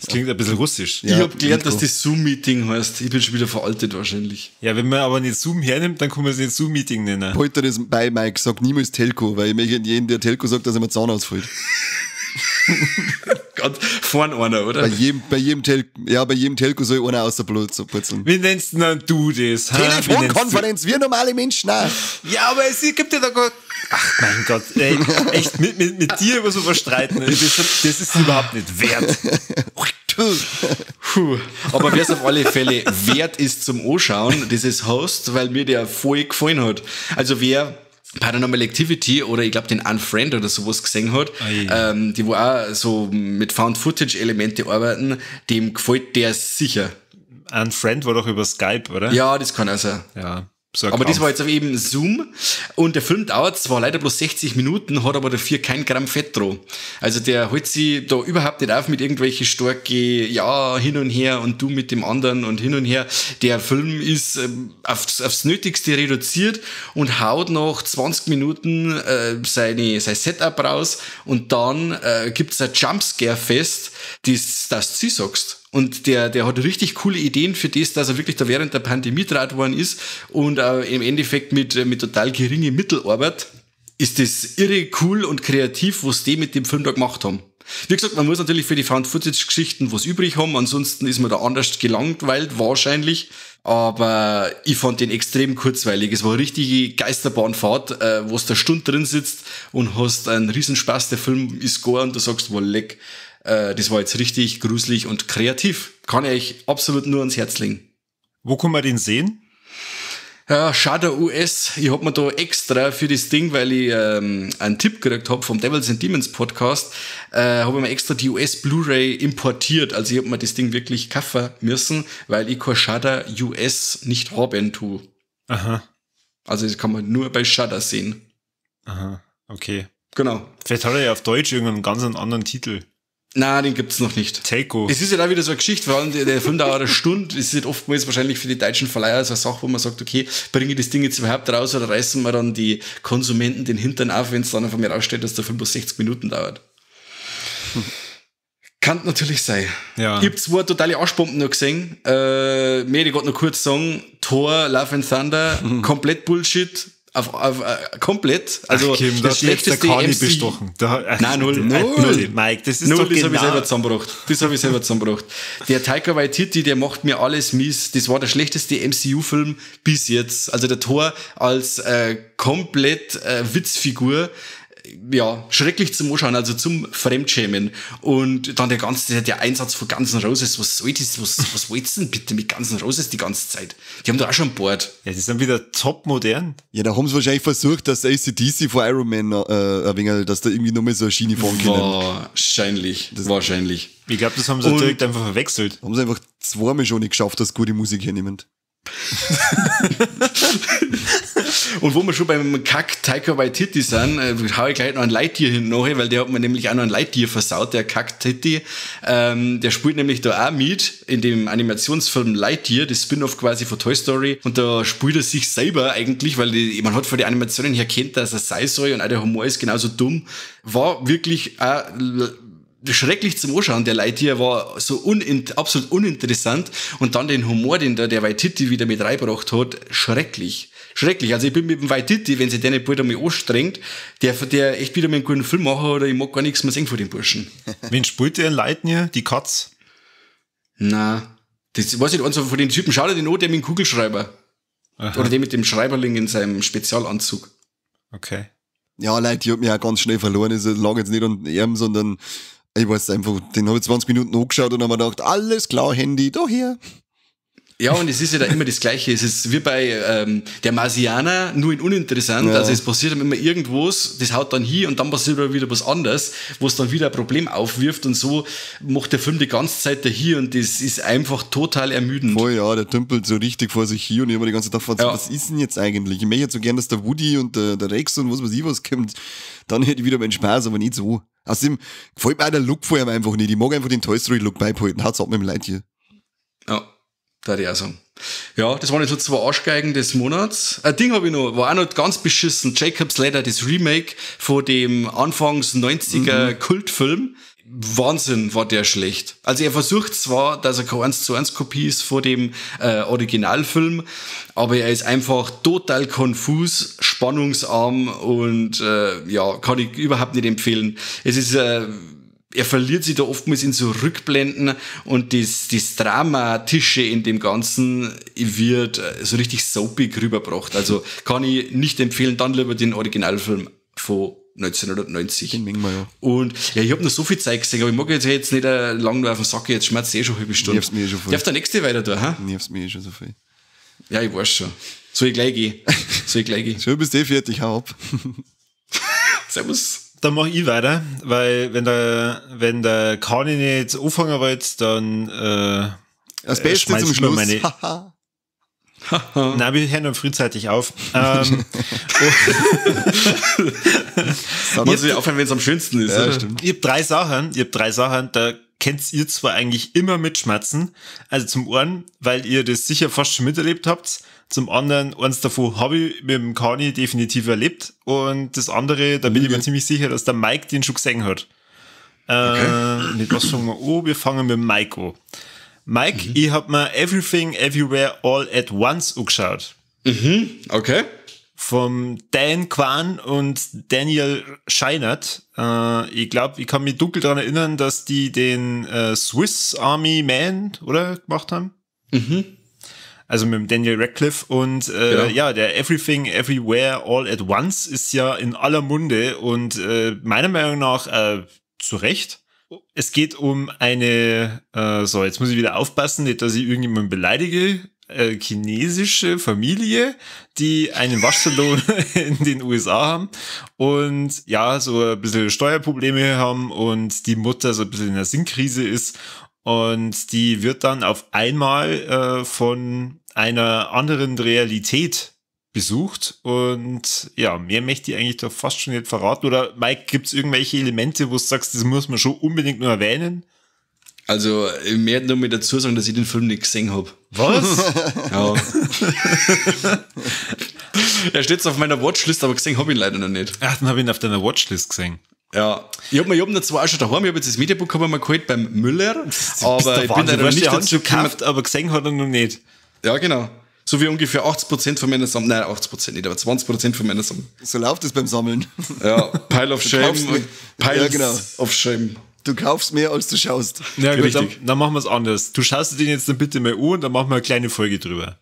Das klingt ein bisschen russisch. Ich habe gelernt, dass das Zoom-Meeting heißt. Ich bin schon wieder veraltet wahrscheinlich. Ja, wenn man aber nicht Zoom hernimmt, dann kann man es nicht Zoom-Meeting nennen. Heute das bei Mike, sag niemals Telco, weil ich möchte jeden, der Telco sagt, dass er mir Zahn ausfällt. Gott, vorn einer, oder? Bei jedem Telco soll einer aus der Blut putzeln. Wie nennst du das? Telefonkonferenz, wir normale Menschen auch. Ja, aber es gibt ja da gar... Ach mein Gott, ey, echt, mit dir über sowas streiten, das ist überhaupt nicht wert. Puh. Aber wer es auf alle Fälle wert ist zum Anschauen, das ist Host, weil mir der voll gefallen hat. Also wer Paranormal Activity oder ich glaube den Unfriend oder sowas gesehen hat, die wo auch so mit Found-Footage-Elemente arbeiten, dem gefällt der sicher. Unfriend war doch über Skype, oder? Ja, das kann auch sein. Ja. So aber das war jetzt eben Zoom und der Film dauert zwar leider bloß 60 Minuten, hat aber dafür kein Gramm Fett drauf. Also der holt sich da überhaupt nicht auf mit irgendwelche starke, ja, hin und her und du mit dem anderen und hin und her. Der Film ist aufs Nötigste reduziert und haut nach 20 Minuten sein Setup raus und dann gibt's ein Jumpscare-Fest, das du sagst. Und der hat richtig coole Ideen für das, dass er wirklich da während der Pandemie draht worden ist und im Endeffekt mit total geringen Mitteln arbeitet, ist das irre cool und kreativ, was die mit dem Film da gemacht haben. Wie gesagt, man muss natürlich für die Found-Footage-Geschichten was übrig haben, ansonsten ist man da anders gelangweilt, wahrscheinlich. Aber ich fand den extrem kurzweilig. Es war eine richtige Geisterbahnfahrt, wo du eine Stunde drin sitzt und hast einen Riesenspaß. Der Film ist gar und du sagst, wow, leck. Das war jetzt richtig gruselig und kreativ. Kann ich euch absolut nur ans Herz legen. Wo kann man den sehen? Ja, Shudder US. Ich hab mir da extra für das Ding, weil ich einen Tipp gekriegt hab vom Devils and Demons Podcast, habe ich mir extra die US Blu-ray importiert. Also ich hab mir das Ding wirklich kaufen müssen, weil ich kein Shudder US nicht haben tue. Aha. Also das kann man nur bei Shudder sehen. Aha, okay. Genau. Vielleicht hat er ja auf Deutsch irgendeinen ganz anderen Titel. Nein, den gibt's noch nicht. Telco. Es ist ja da wieder so eine Geschichte, vor allem der Film dauert eine Stunde. Es ist oftmals wahrscheinlich für die deutschen Verleiher so eine Sache, wo man sagt, okay, bringe ich das Ding jetzt überhaupt raus oder reißen wir dann die Konsumenten den Hintern auf, wenn es dann von mir raussteht, dass der Film bloß 60 Minuten dauert. Kann natürlich sein. Ja. Ich hab 2 totale Arschbomben noch gesehen. Mehr, ich gerade noch kurz sagen, Thor, Love and Thunder, komplett Bullshit. Komplett. Also Ach, Kim, das schlechteste MC. Bestochen. Nein, null. Mike, das ist doch das genau... Das habe ich selber zusammengebracht. Der Taika Waititi, der macht mir alles mies. Das war der schlechteste MCU-Film bis jetzt. Also der Thor als komplett Witzfigur. Ja, schrecklich zum Anschauen, also zum Fremdschämen. Und dann der Einsatz von Guns N' Roses, was soll das, was wollt's denn bitte mit Guns N' Roses die ganze Zeit? Die haben da auch schon ein Board. Ja, die sind wieder top modern. Ja, da haben sie wahrscheinlich versucht, dass AC/DC vor Iron Man ein wenig, dass da irgendwie nochmal so eine Schiene fahren können. Wahrscheinlich. Ich glaube, das haben sie direkt einfach verwechselt. Haben sie einfach zweimal schon nicht geschafft, dass gute Musik hernehmen. Und wo wir schon beim Kack Taika Waititi sind, hau ich gleich noch ein Lightyear hin nachher, weil der hat mir nämlich auch noch ein Lightyear versaut, der Kack Titi. Der spielt nämlich da auch mit in dem Animationsfilm Lightyear, das Spin-off quasi von Toy Story. Und da spielt er sich selber eigentlich, weil man hat von den Animationen her kennt, dass er sei soll und auch der Humor ist genauso dumm. War wirklich auch schrecklich zum Anschauen. Der Lightyear war so absolut uninteressant und dann den Humor, den da der Waititi wieder mit reingebracht hat, schrecklich. Also ich bin mit dem Waititi, wenn sich der nicht bald einmal anstrengt, der echt wieder mal einen guten Film machen oder ich mag gar nichts mehr sehen von dem Burschen. Wen spielt der in Lightyear? Die Katz? Na, das weiß ich nicht, von den Typen, schau dir den an, der mit dem Kugelschreiber. Aha. Oder der mit dem Schreiberling in seinem Spezialanzug. Okay. Ja, Leute, die hat mich auch ganz schnell verloren. Es lag jetzt nicht an ihm, sondern ich weiß einfach, den habe ich 20 Minuten angeschaut und habe mir gedacht, alles klar, Handy, da hier. Ja, und es ist ja da immer das Gleiche. Es ist wie bei der Marsianer, nur in uninteressant. Ja. Also es passiert dann immer irgendwas, das haut dann hin und dann passiert aber wieder was anderes, wo es dann wieder ein Problem aufwirft und so macht der Film die ganze Zeit dahin und das ist einfach total ermüdend. Voll, ja, der dümpelt so richtig vor sich hin und ich habe mir die ganze Zeit gedacht, was ist denn jetzt eigentlich? Ich möchte jetzt so gern, dass der Woody und der Rex und was weiß ich was kommt. Dann hätte ich wieder meinen Spaß, aber nicht so. Außerdem gefällt mir auch der Look vor ihm einfach nicht. Ich mag einfach den Toy Story Look beibehalten. Haut's ab mit dem Lightyear. Ja. Da ich auch sagen. Ja, das waren jetzt so 2 Arschgeigen des Monats. Ein Ding habe ich noch, war auch noch ganz beschissen. Jacob's Ladder, das Remake von dem Anfangs 90er Kultfilm. Wahnsinn, war der schlecht. Also er versucht zwar, dass er keine 1:1 Kopie ist von dem Originalfilm, aber er ist einfach total konfus, spannungsarm und kann ich überhaupt nicht empfehlen. Es ist er verliert sich da oftmals in so Rückblenden und das Dramatische in dem Ganzen wird so richtig soapig rübergebracht. Also kann ich nicht empfehlen, dann lieber den Originalfilm von 1990. Den mengen wir, ja. Und ja, ich habe noch so viel Zeit gesehen, aber ich mag jetzt nicht lang nur auf den Sack, jetzt schmerzt schon eine halbe Stunde. Nervst mich schon voll. Darf der nächste weiter tun, ha? Nervst mich schon so viel. Ja, ich weiß schon. Soll ich gleich gehen? Schon bist du fertig, hau ab. Servus. Dann mach ich weiter, weil wenn der Kani nicht anfangen wollt, dann das Beste zum Schluss. Nein, wir hören dann frühzeitig auf. Muss ich aufhören, wenn es am schönsten ist. Ja, oder? stimmt. Ich hab drei Sachen, da kennt ihr zwar eigentlich immer mitschmerzen. Also zum einen, weil ihr das sicher fast schon miterlebt habt. Zum anderen, eins davon habe ich mit dem Kani definitiv erlebt. Und das andere, da bin ich mir ziemlich sicher, dass der Mike den schon gesehen hat. Mit was fangen wir an? Wir fangen mit Mike an. Mike, ich hab mir Everything, Everywhere, All at Once angeschaut. Okay. Vom Dan Kwan und Daniel Scheinert. Ich glaube, ich kann mich dunkel daran erinnern, dass die den Swiss Army Man, oder, gemacht haben. Also mit dem Daniel Radcliffe. Und Genau. ja, der Everything, Everywhere, All at Once ist ja in aller Munde und meiner Meinung nach zu Recht. Es geht um eine, so, jetzt muss ich wieder aufpassen, nicht, dass ich irgendjemanden beleidige, chinesische Familie, die einen Waschsalon in den USA haben und ja, so ein bisschen Steuerprobleme haben und die Mutter so ein bisschen in einer Sinnkrise ist und die wird dann auf einmal von einer anderen Realität besucht und ja, mehr möchte ich eigentlich doch fast schon nicht verraten. Oder Mike, gibt's irgendwelche Elemente, wo du sagst, das muss man schon unbedingt nur erwähnen? Also, ich werde nur mit dazu sagen, dass ich den Film nicht gesehen habe. Was? Ja. Er steht auf meiner Watchlist, aber gesehen habe ich ihn leider noch nicht. Ach, dann habe ich ihn auf deiner Watchlist gesehen. Ja. Ich hab noch zwar auch schon daheim, ich habe jetzt das Mediabook mal geholt beim Müller, aber ich bin leider nicht dazu gekommen. Aber gesehen hat er noch nicht. Ja, genau. So wie ungefähr 80% von meiner Sammlung, nein, 80% nicht, aber 20% von meiner Sammlung. So läuft es beim Sammeln. Ja, Pile of Shame, Piles Ja, genau. of Shame. Du kaufst mehr, als du schaust. Ja, gut, Richtig. dann machen wir es anders. Du schaust dir den jetzt dann bitte mal an und dann machen wir eine kleine Folge drüber.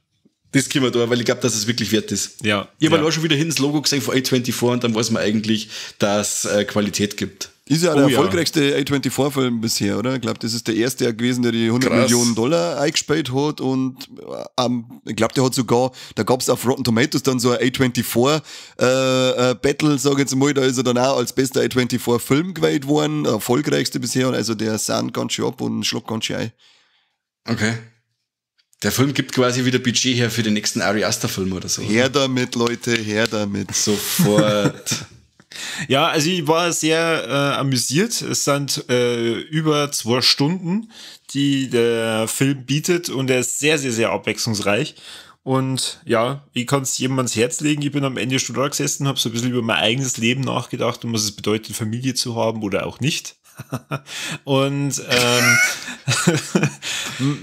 Das können wir da, weil ich glaube, dass es wirklich wert ist. Ja. Ich habe ja. auch schon wieder hin das Logo gesehen von A24 und dann weiß man eigentlich, dass Qualität gibt. Ist ja der Oh ja. erfolgreichste A24-Film bisher, oder? Ich glaube, das ist der erste gewesen, der die 100 Krass. Millionen $1 eingespielt hat und ich glaube, der hat sogar, da gab es auf Rotten Tomatoes dann so ein A24-Battle, sage ich jetzt mal, da ist er dann auch als bester A24-Film gewählt worden, der erfolgreichste bisher, also der sahnt ganz schön ab und schluckt ganz schön ein. Okay. Der Film gibt quasi wieder Budget her für den nächsten Ari Aster-Film oder so. Her damit, Leute, her damit. Sofort. Ja, also ich war sehr amüsiert. Es sind über 2 Stunden, die der Film bietet und er ist sehr, sehr, sehr abwechslungsreich. Und ja, ich kann es jedem ans Herz legen. Ich bin am Ende schon da gesessen, habe so ein bisschen über mein eigenes Leben nachgedacht und was es bedeutet, Familie zu haben oder auch nicht. Und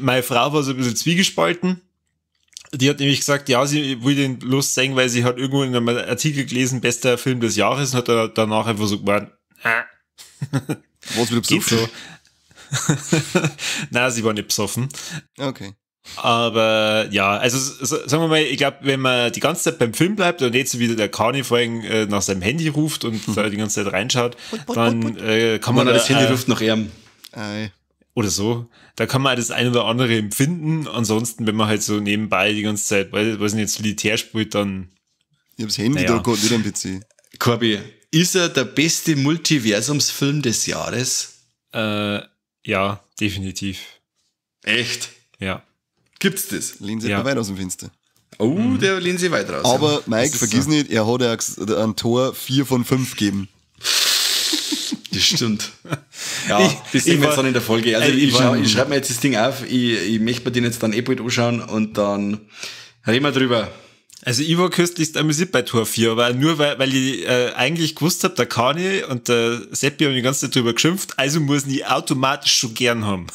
meine Frau war so ein bisschen zwiegespalten. Die hat nämlich gesagt, ja, sie will den bloß sehen, weil sie hat irgendwo in einem Artikel gelesen, bester Film des Jahres, und hat danach einfach so gemeint, Was wieder geht besucht? so. Nein, sie war nicht besoffen. Okay. Aber ja, also sagen wir mal, ich glaube, wenn man die ganze Zeit beim Film bleibt und jetzt wieder der Kani vorhin nach seinem Handy ruft und da die ganze Zeit reinschaut, dann kann man das Handy da, ruft nach ihm. Ei. oder so, da kann man das ein oder andere empfinden. Ansonsten, wenn man halt so nebenbei die ganze Zeit, weiß ich nicht, Solitär spielt, dann Ich habe das Handy Naja. da gehabt, nicht am PC. Corby, ist er der beste Multiversumsfilm des Jahres? ja, definitiv. Echt? Ja. Gibt's das? Lehnen Sie Ja. ja. weit aus dem Fenster. Oh, der lehnt sich weiter raus. Aber Mike, ist vergiss so. nicht, er hat ja ein Tor 4 von 5 gegeben. Das stimmt. Ja, das sehen wir jetzt dann in der Folge. Also ich schreibe mir jetzt das Ding auf, ich möchte mir den jetzt dann bald anschauen und dann reden wir drüber. Also ich war köstlichst amüsiert bei Tor 4, aber nur weil ich eigentlich gewusst habe, der Kani und der Seppi haben die ganze Zeit drüber geschimpft, also muss ich automatisch schon gern haben.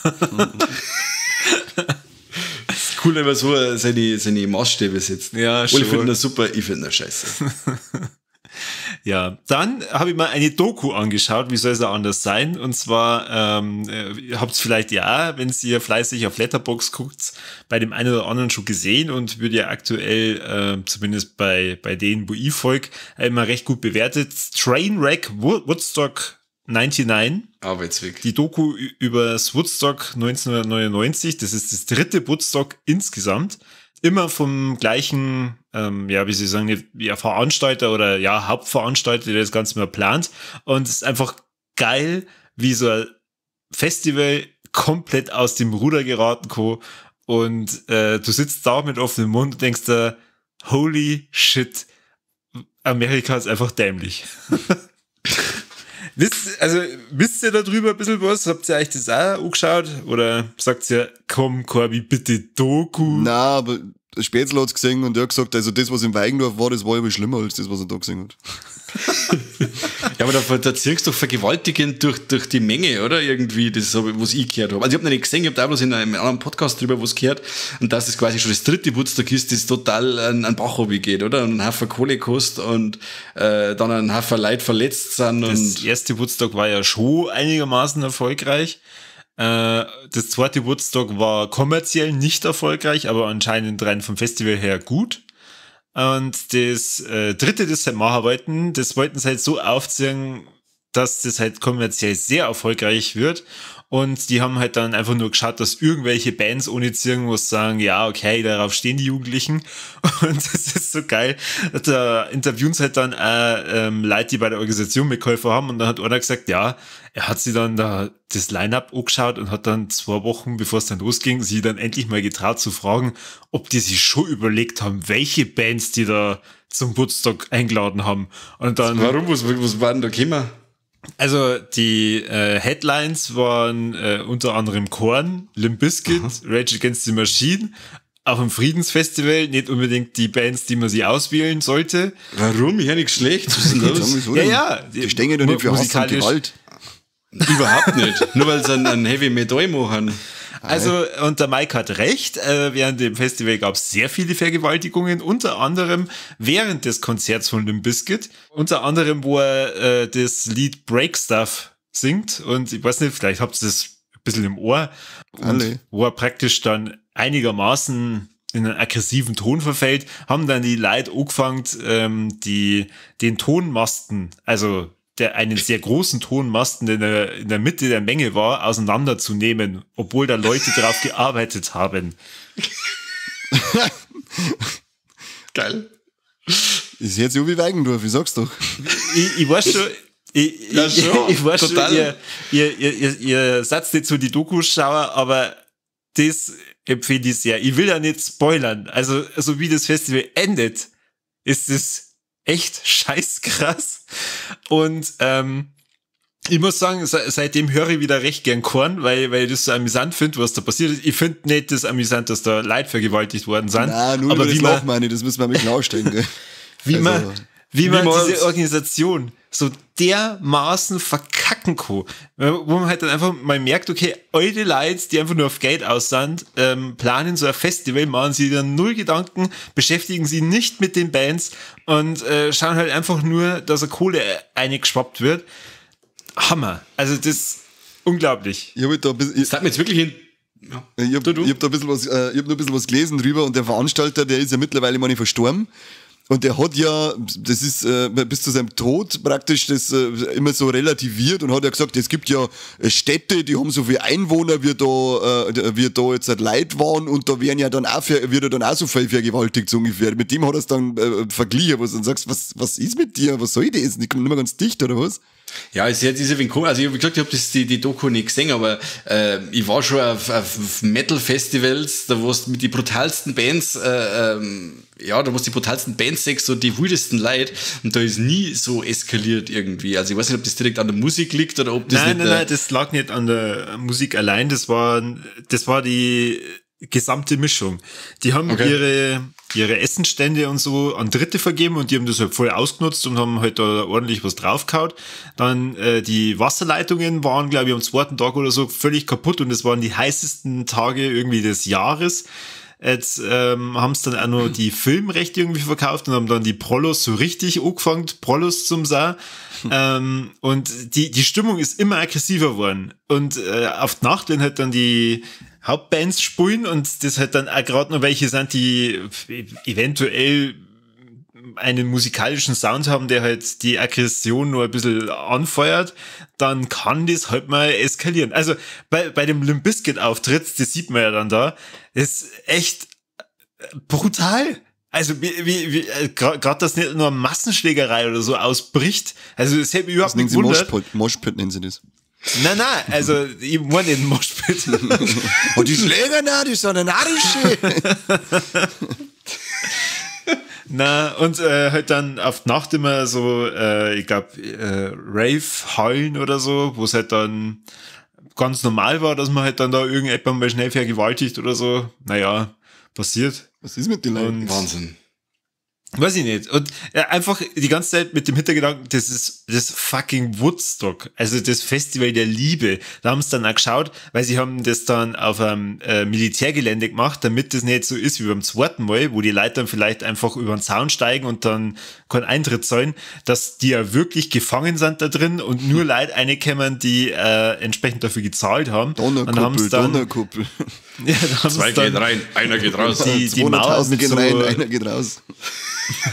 Cool, wenn man so seine Maßstäbe setzt. Ja, schon. Ich finde das super, ich finde das scheiße. Ja, dann habe ich mal eine Doku angeschaut, wie soll es auch anders sein? Und zwar, habt ihr vielleicht ja, wenn ihr fleißig auf Letterboxd guckt, bei dem einen oder anderen schon gesehen und wird ja aktuell, zumindest bei denen, wo ich folge, immer recht gut bewertet. Trainwreck Woodstock 99. Arbeitsweg. Die Doku über das Woodstock 1999, das ist das 3. Woodstock insgesamt. Immer vom gleichen, wie Sie sagen, Veranstalter oder Hauptveranstalter, der das Ganze mal plant. Und es ist einfach geil, wie so ein Festival komplett aus dem Ruder geraten kann. Und du sitzt da mit offenem Mund und denkst da, holy shit, Amerika ist einfach dämlich. Wisst ihr darüber ein bisschen was? Habt ihr euch das auch angeschaut? Oder sagt ihr, komm, Corby, bitte Doku? Na, aber der Spätzl hat's gesehen und er hat gesagt, also das, was im Weigendorf war, das war aber schlimmer als das, was er da gesehen hat. Ja, aber da ziehst du doch vergewaltigend durch die Menge, oder? Irgendwie, das ist so, was ich gehört habe. Also ich habe noch nicht gesehen, ich habe da bloß in einem anderen Podcast drüber was gehört und dass das quasi schon das 3. Woodstock ist, das total an Bach geht, oder? Und ein Haufen Kohle kostet und dann ein Haufen Leute verletzt sind. Das erste Woodstock war ja schon einigermaßen erfolgreich. Das 2. Woodstock war kommerziell nicht erfolgreich, aber anscheinend rein vom Festival her gut. Und das 3., das sie machen wollten, das wollten sie halt so aufziehen, dass das halt kommerziell sehr erfolgreich wird. Und die haben halt dann einfach nur geschaut, dass irgendwelche Bands ohne irgendwas sagen, ja, okay, darauf stehen die Jugendlichen. Und das ist so geil. Da interviewen sie halt dann Leute, die bei der Organisation mitgeholfen haben. Und dann hat einer gesagt, ja, er hat sich dann da das Line-Up angeschaut und hat dann 2 Wochen, bevor es dann losging, sie dann endlich mal getraut zu fragen, ob die sich schon überlegt haben, welche Bands die da zum Woodstock eingeladen haben. Und dann, warum? Was war denn da gekommen? Also die Headlines waren unter anderem Korn, Limp Bizkit, Rage Against the Machine. Auf dem Friedensfestival nicht unbedingt die Bands, die man sich auswählen sollte. Warum? Ich höre nichts Schlechtes. Was ist denn los? Ja. Die stehen doch nicht für Hass und Gewalt. Überhaupt nicht. Nur weil sie einen Heavy Metal machen. Also, und der Mike hat recht, während dem Festival gab es sehr viele Vergewaltigungen, unter anderem während des Konzerts von Limp Bizkit, unter anderem, wo er das Lied Break Stuff singt und ich weiß nicht, vielleicht habt ihr das ein bisschen im Ohr, und wo er praktisch dann einigermaßen in einen aggressiven Ton verfällt, haben dann die Leute angefangen, den Tonmasten, also einen sehr großen Tonmasten, der in der Mitte der Menge war, auseinanderzunehmen, obwohl da Leute drauf gearbeitet haben. Geil. Ist jetzt so wie Weigendorf, ich sag's doch. Ich weiß schon, ich weiß schon, ihr seid nicht so die Doku-Schauer, aber das empfehle ich sehr. Ich will ja nicht spoilern. Also, so wie das Festival endet, ist es echt scheißkrass. Und ich muss sagen, seitdem höre ich wieder recht gern Korn, weil ich das so amüsant finde, was da passiert ist. Ich finde nicht das amüsant, dass da Leute vergewaltigt worden sind. Nein, nur aber über das meine ich, das müssen wir mal klarstellen. Gell? Wie man diese Organisation so dermaßen verkacken kann, wo man halt dann einfach mal merkt, okay, alte Leute, die einfach nur auf Geld aus sind, planen so ein Festival, machen sie dann null Gedanken, beschäftigen sie nicht mit den Bands und schauen halt einfach nur, dass eine Kohle eingeschwappt wird. Hammer. Also das ist unglaublich. Ich habe da ein bisschen, sag mir jetzt wirklich hin. Ja. Ich hab da ein bisschen was, ich hab nur ein bisschen was gelesen drüber und der Veranstalter, der ist ja mittlerweile mal nicht verstorben. Und der hat ja, das ist bis zu seinem Tod praktisch das immer so relativiert und hat ja gesagt, es gibt ja Städte, die haben so viele Einwohner, wie da jetzt halt Leute waren und da werden ja dann auch wird er dann auch so viel vergewaltigt so ungefähr. Mit dem hat er es dann verglichen, wo du dann sagst, was ist mit dir, was soll das? Die kommen nicht mehr ganz dicht, oder was? Ja, es ist ein wenig komisch. Also ich habe gesagt, ich habe die Doku nicht gesehen, aber ich war schon auf Metal-Festivals, da wo es mit die brutalsten Bands ja, da muss die brutalsten Bands sechs, so die wildesten Leute und da ist nie so eskaliert irgendwie. Also ich weiß nicht, ob das direkt an der Musik liegt oder ob das Nein, das lag nicht an der Musik allein, das war die gesamte Mischung. Die haben ihre Essenstände und so an Dritte vergeben und die haben das halt voll ausgenutzt und haben halt da ordentlich was draufgehauen. Dann die Wasserleitungen waren, glaube ich, am zweiten Tag oder so völlig kaputt und das waren die heißesten Tage irgendwie des Jahres. Jetzt haben sie dann auch noch die Filmrechte irgendwie verkauft und haben dann die Prollos so richtig angefangen, Prollos zum Sau. Und die Stimmung ist immer aggressiver geworden. Und auf die Nacht, wenn halt dann die Hauptbands spielen und das halt dann auch gerade noch welche sind, die eventuell einen musikalischen Sound haben, der halt die Aggression nur ein bisschen anfeuert, dann kann das halt mal eskalieren. Also bei dem Limp Bizkit Auftritt, das sieht man ja dann da, ist echt brutal. Also wie gerade das nicht nur Massenschlägerei oder so ausbricht. Also das hätte mich überhaupt nicht gewundert. Moshpit nennen sie das. Nein, also ich meine den Moshpit. Und die Schläger, die sind eine narische. Na, und halt dann auf die Nacht immer so, ich glaube, Rave-Heulen oder so, wo es halt dann ganz normal war, dass man halt dann da irgendjemand mal schnell vergewaltigt oder so. Naja, passiert. Was ist mit den Leuten? Wahnsinn. Weiß ich nicht. Und einfach die ganze Zeit mit dem Hintergedanken, das ist das fucking Woodstock. Also das Festival der Liebe. Da haben sie dann auch geschaut, weil sie haben das dann auf einem Militärgelände gemacht, damit das nicht so ist wie beim zweiten Mal, wo die Leute dann vielleicht einfach über den Zaun steigen und dann keinen Eintritt zahlen, dass die ja wirklich gefangen sind da drin und nur Leute reinkommen, die entsprechend dafür gezahlt haben. Donnerkuppel. Ja, da haben Zwei geht rein, einer geht raus. Die Mauer mit gehen so, rein, einer geht raus.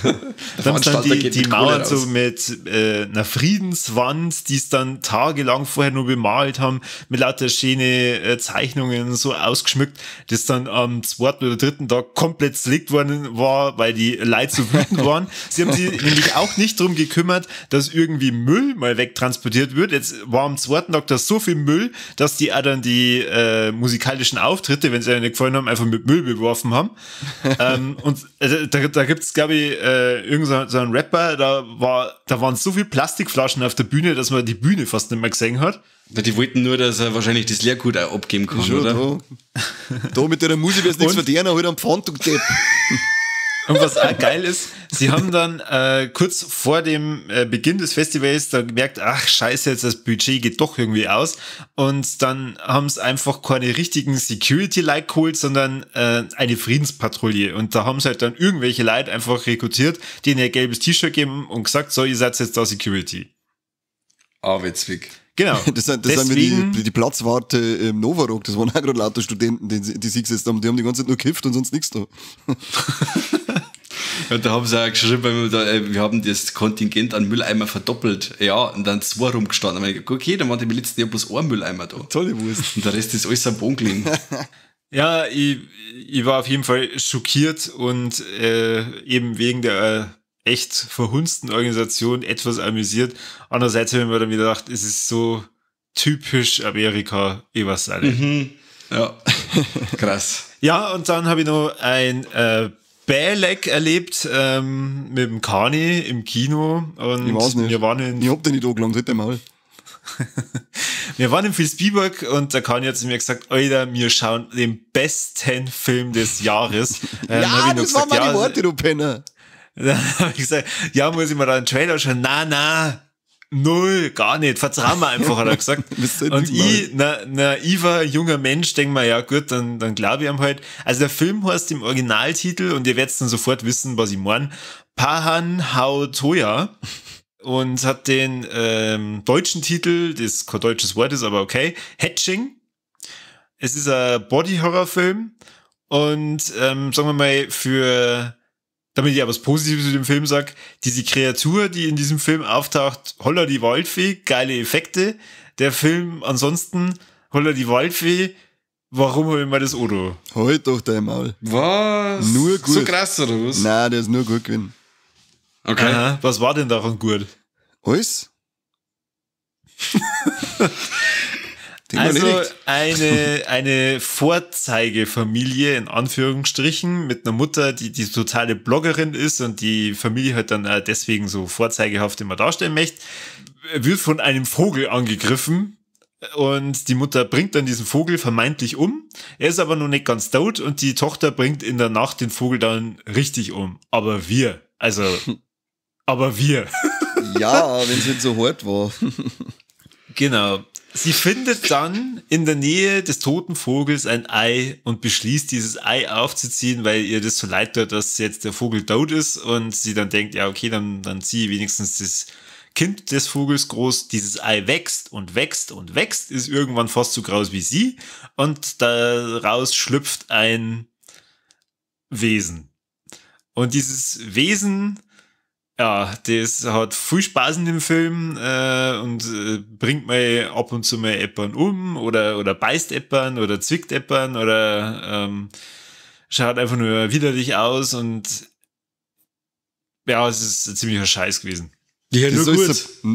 dann haben dann die Mauern so mit einer Friedenswand, die es dann tagelang vorher nur bemalt haben, mit lauter schöne Zeichnungen so ausgeschmückt, das dann am zweiten oder dritten Tag komplett zerlegt worden war, weil die Leute so wütend waren. Sie haben sich nämlich auch nicht drum gekümmert, dass irgendwie Müll mal wegtransportiert wird. Jetzt war am zweiten Tag da so viel Müll, dass die auch dann die musikalischen Auftritte, wenn sie ihnen nicht gefallen haben, einfach mit Müll beworfen haben. Und da gibt es, glaube ich, irgend so ein Rapper, da waren so viel Plastikflaschen auf der Bühne, dass man die Bühne fast nicht mehr gesehen hat. Die wollten nur, dass er wahrscheinlich das Leergut auch abgeben kann, Schon, oder? Da mit der Musik wirst du nichts verdienen, halt am Pfand, du Depp. Und was auch geil ist, sie haben dann kurz vor dem Beginn des Festivals da gemerkt, ach scheiße, jetzt das Budget geht doch irgendwie aus. Und dann haben sie einfach keine richtigen Security-Like geholt, sondern eine Friedenspatrouille. Und da haben sie halt dann irgendwelche Leute einfach rekrutiert, denen ein gelbes T-Shirt geben und gesagt, so, ihr seid jetzt da Security. Ah, witzig. Genau. Das sind die Platzwarte im Novarock, das waren auch gerade lauter Studenten, die sich gesetzt haben, die haben die ganze Zeit nur gekifft und sonst nichts da. Ja, da haben sie auch geschrieben, wir haben das Kontingent an Mülleimer verdoppelt. Ja, und dann 2 rumgestanden. Und ich dachte, okay, dann waren die im letzten Jahr bloß ein Mülleimer da. Tolle Wurst. Und der Rest ist alles am Boden gelegen. Ja, ich war auf jeden Fall schockiert und eben wegen der echt verhunzten Organisation etwas amüsiert. Andererseits habe ich mir dann wieder gedacht, es ist so typisch Amerika, ich weiß auch nicht. Ja, krass. Ja, und dann habe ich noch ein Bärleck erlebt mit dem Kani im Kino. Und Ich weiß nicht. wir waren Ich hab den nicht angelangt, halt einmal. wir waren in Vilsbiburg und der Kani hat zu mir gesagt, Alter, wir schauen den besten Film des Jahres. Ja, das waren meine Worte, du Penner. Dann habe ich gesagt, ja, muss ich mir da einen Trailer schauen? Na, null, gar nicht. Vertrau mir einfach, hat er gesagt. Und ich, naiver junger Mensch, denke mir, ja gut, dann glaube ich ihm halt. Also der Film heißt im Originaltitel, und ihr werdet dann sofort wissen, was ich meine, Pahan Hao Toya, und hat den deutschen Titel, das kein deutsches Wort ist, aber okay, Hatching. Es ist ein Body-Horror-Film und sagen wir mal, damit ich aber was Positives zu dem Film sage, diese Kreatur, die in diesem Film auftaucht, holla die Waldfee, geile Effekte. Der Film ansonsten, holla die Waldfee, warum habe ich mal das Odo? Halt doch dein Maul. Was? Nur gut. So krass, oder was? Nein, der ist nur gut gewesen. Okay. Aha, was war denn daran gut? Alles? Also eine Vorzeigefamilie in Anführungsstrichen mit einer Mutter, die totale Bloggerin ist und die Familie halt dann deswegen so vorzeigehaft immer darstellen möchte, wird von einem Vogel angegriffen und die Mutter bringt dann diesen Vogel vermeintlich um. Er ist aber noch nicht ganz tot und die Tochter bringt in der Nacht den Vogel dann richtig um. Aber wir. Ja, wenn es nicht so hart war. Genau. Sie findet dann in der Nähe des toten Vogels ein Ei und beschließt, dieses Ei aufzuziehen, weil ihr das so leid tut, dass jetzt der Vogel tot ist und sie dann denkt, ja okay, dann ziehe ich wenigstens das Kind des Vogels groß. Dieses Ei wächst und wächst und wächst, ist irgendwann fast so groß wie sie und daraus schlüpft ein Wesen. Und dieses Wesen, ja, das hat viel Spaß in dem Film und bringt mal ab und zu mal Eppern um oder beißt Eppern oder zwickt Eppern oder schaut einfach nur widerlich aus und ja, es ist ein ziemlicher Scheiß gewesen. Ja, das nur gut.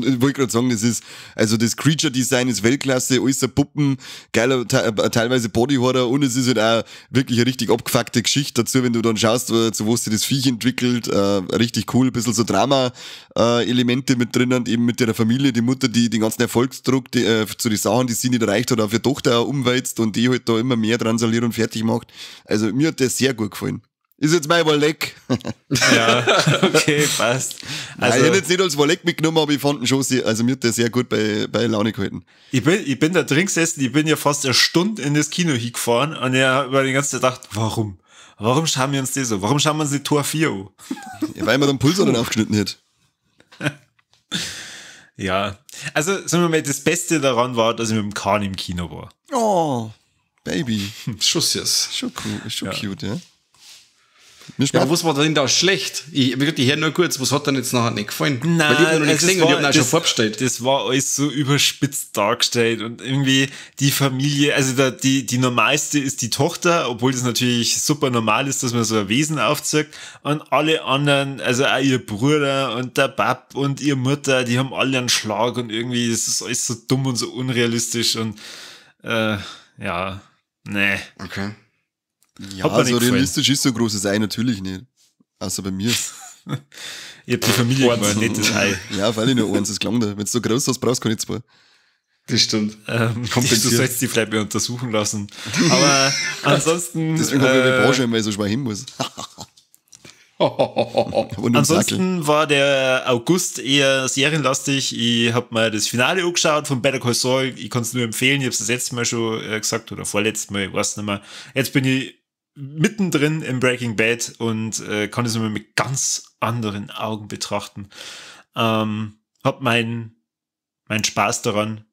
Ich wollte gerade sagen, das Creature-Design ist Weltklasse, alles so Puppen, geiler, teilweise Bodyhorror und es ist halt auch wirklich eine richtig abgefuckte Geschichte dazu, wenn du dann schaust, zu wo sich das Viech entwickelt, richtig cool, ein bisschen so Drama-Elemente mit drin und eben mit der Familie, die Mutter, die den ganzen Erfolgsdruck zu den Sachen, die sie nicht erreicht hat, auf ihre Tochter auch umwälzt und die halt da immer mehr dran saliert und fertig macht. Also mir hat das sehr gut gefallen. Ist jetzt mein Walleck. Ja, okay, passt. Also, ich hätte jetzt nicht als Walleck mitgenommen, aber ich fand ihn schon mir hat der sehr gut bei Laune gehalten. Ich bin da drin gesessen, ich bin ja fast eine Stunde in das Kino hingefahren und ich habe die ganze Zeit gedacht, warum? Warum schauen wir uns das so? Warum schauen wir uns die Tor 4 an? Ja, weil man den Puls dann aufgeschnitten hat. Ja, also sagen wir mal, das Beste daran war, dass ich mit dem Kahn im Kino war. Oh, Baby. Schon süß. Schon cool, ist schon cute, ja. Ja, aber was war denn da schlecht? Ich höre nur kurz, was hat denn jetzt nachher nicht gefallen? Nein, weil ich hab noch nicht gesehen und ich hab ihn schon vorbestellt. Das war alles so überspitzt dargestellt und irgendwie die Familie, also die normalste ist die Tochter, obwohl das natürlich super normal ist, dass man so ein Wesen aufzieht und alle anderen, also auch ihr Bruder und der Bab und ihre Mutter, die haben alle einen Schlag und irgendwie, das ist alles so dumm und so unrealistisch und ja, nee. Okay. Ja, also realistisch ist so ein großes Ei natürlich nicht. Außer bei mir. Ich hab die Familie immer ein nettes Ei. Ja, weil ich nur eins, das klang da. Wenn du so groß hast, brauchst du keine zwei. Das stimmt. Du sollst die vielleicht mal untersuchen lassen. Aber ansonsten... Deswegen habe ich die Branche, weil ich so schwer hin muss. Ansonsten war der August eher serienlastig. Ich habe mal das Finale angeschaut von Better Call Saul. Ich kann es nur empfehlen. Ich habe es das letzte Mal schon gesagt oder vorletztes Mal, ich weiß nicht mehr. Jetzt bin ich mittendrin im Breaking Bad und kann es immer mit ganz anderen Augen betrachten. Hab meinen Spaß daran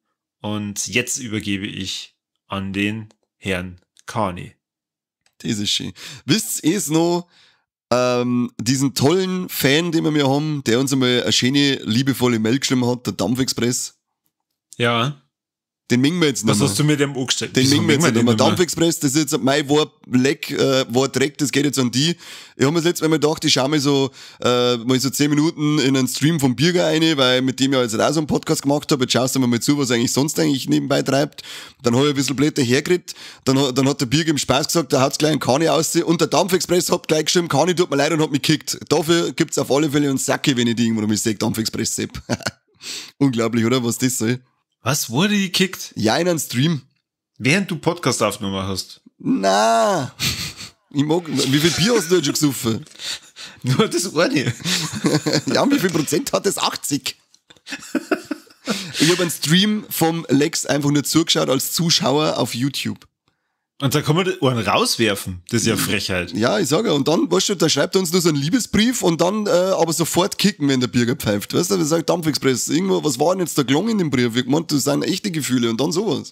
und jetzt übergebe ich an den Herrn Carney. Das ist schön. Wisst ihr es noch? Diesen tollen Fan, den wir haben, der uns einmal eine schöne, liebevolle Mail geschrieben hat, der Dampfexpress. Ja. Den mengen wir jetzt nicht mehr. Was hast du mit dem angestellt? Den mengen wir jetzt nicht mehr. Dampfexpress, das ist jetzt mein war Dreck, das geht jetzt an die. Ich habe mir das letzte Mal gedacht, ich schaue mal so 10 Minuten in einen Stream vom Birger rein, weil mit dem ich jetzt auch so einen Podcast gemacht habe. Jetzt schaust du mal zu, was er eigentlich sonst nebenbei treibt. Dann habe ich ein bisschen Blätter hergekriegt. Dann hat der Birger im Spaß gesagt, da hat's gleich einen Kani aus. Und der Dampfexpress hat gleich geschrieben, Kani tut mir leid und hat mich gekickt. Dafür gibt's auf alle Fälle einen Sacke, wenn ich die irgendwo noch sehe, Dampfexpress Sepp. Unglaublich, oder? Was das soll. Was wurde gekickt? Ja, in einem Stream. Während du Podcast aufgenommen hast? Na, wie viel Bier hast du denn schon gesoffen? Nur das eine. Ja, und wie viel Prozent hat das? 80. Ich habe einen Stream vom Lex einfach nur zugeschaut als Zuschauer auf YouTube. Und da kann man einen rauswerfen. Das ist ja Frechheit. Ja, ich sage ja. Und dann, weißt du, da schreibt er uns nur so einen Liebesbrief und dann aber sofort kicken, wenn der Bürger pfeift. Weißt du, der sagt Dampfexpress, irgendwo, was war denn jetzt da gelungen in dem Brief? Ich meinte, das sind echte Gefühle und dann sowas.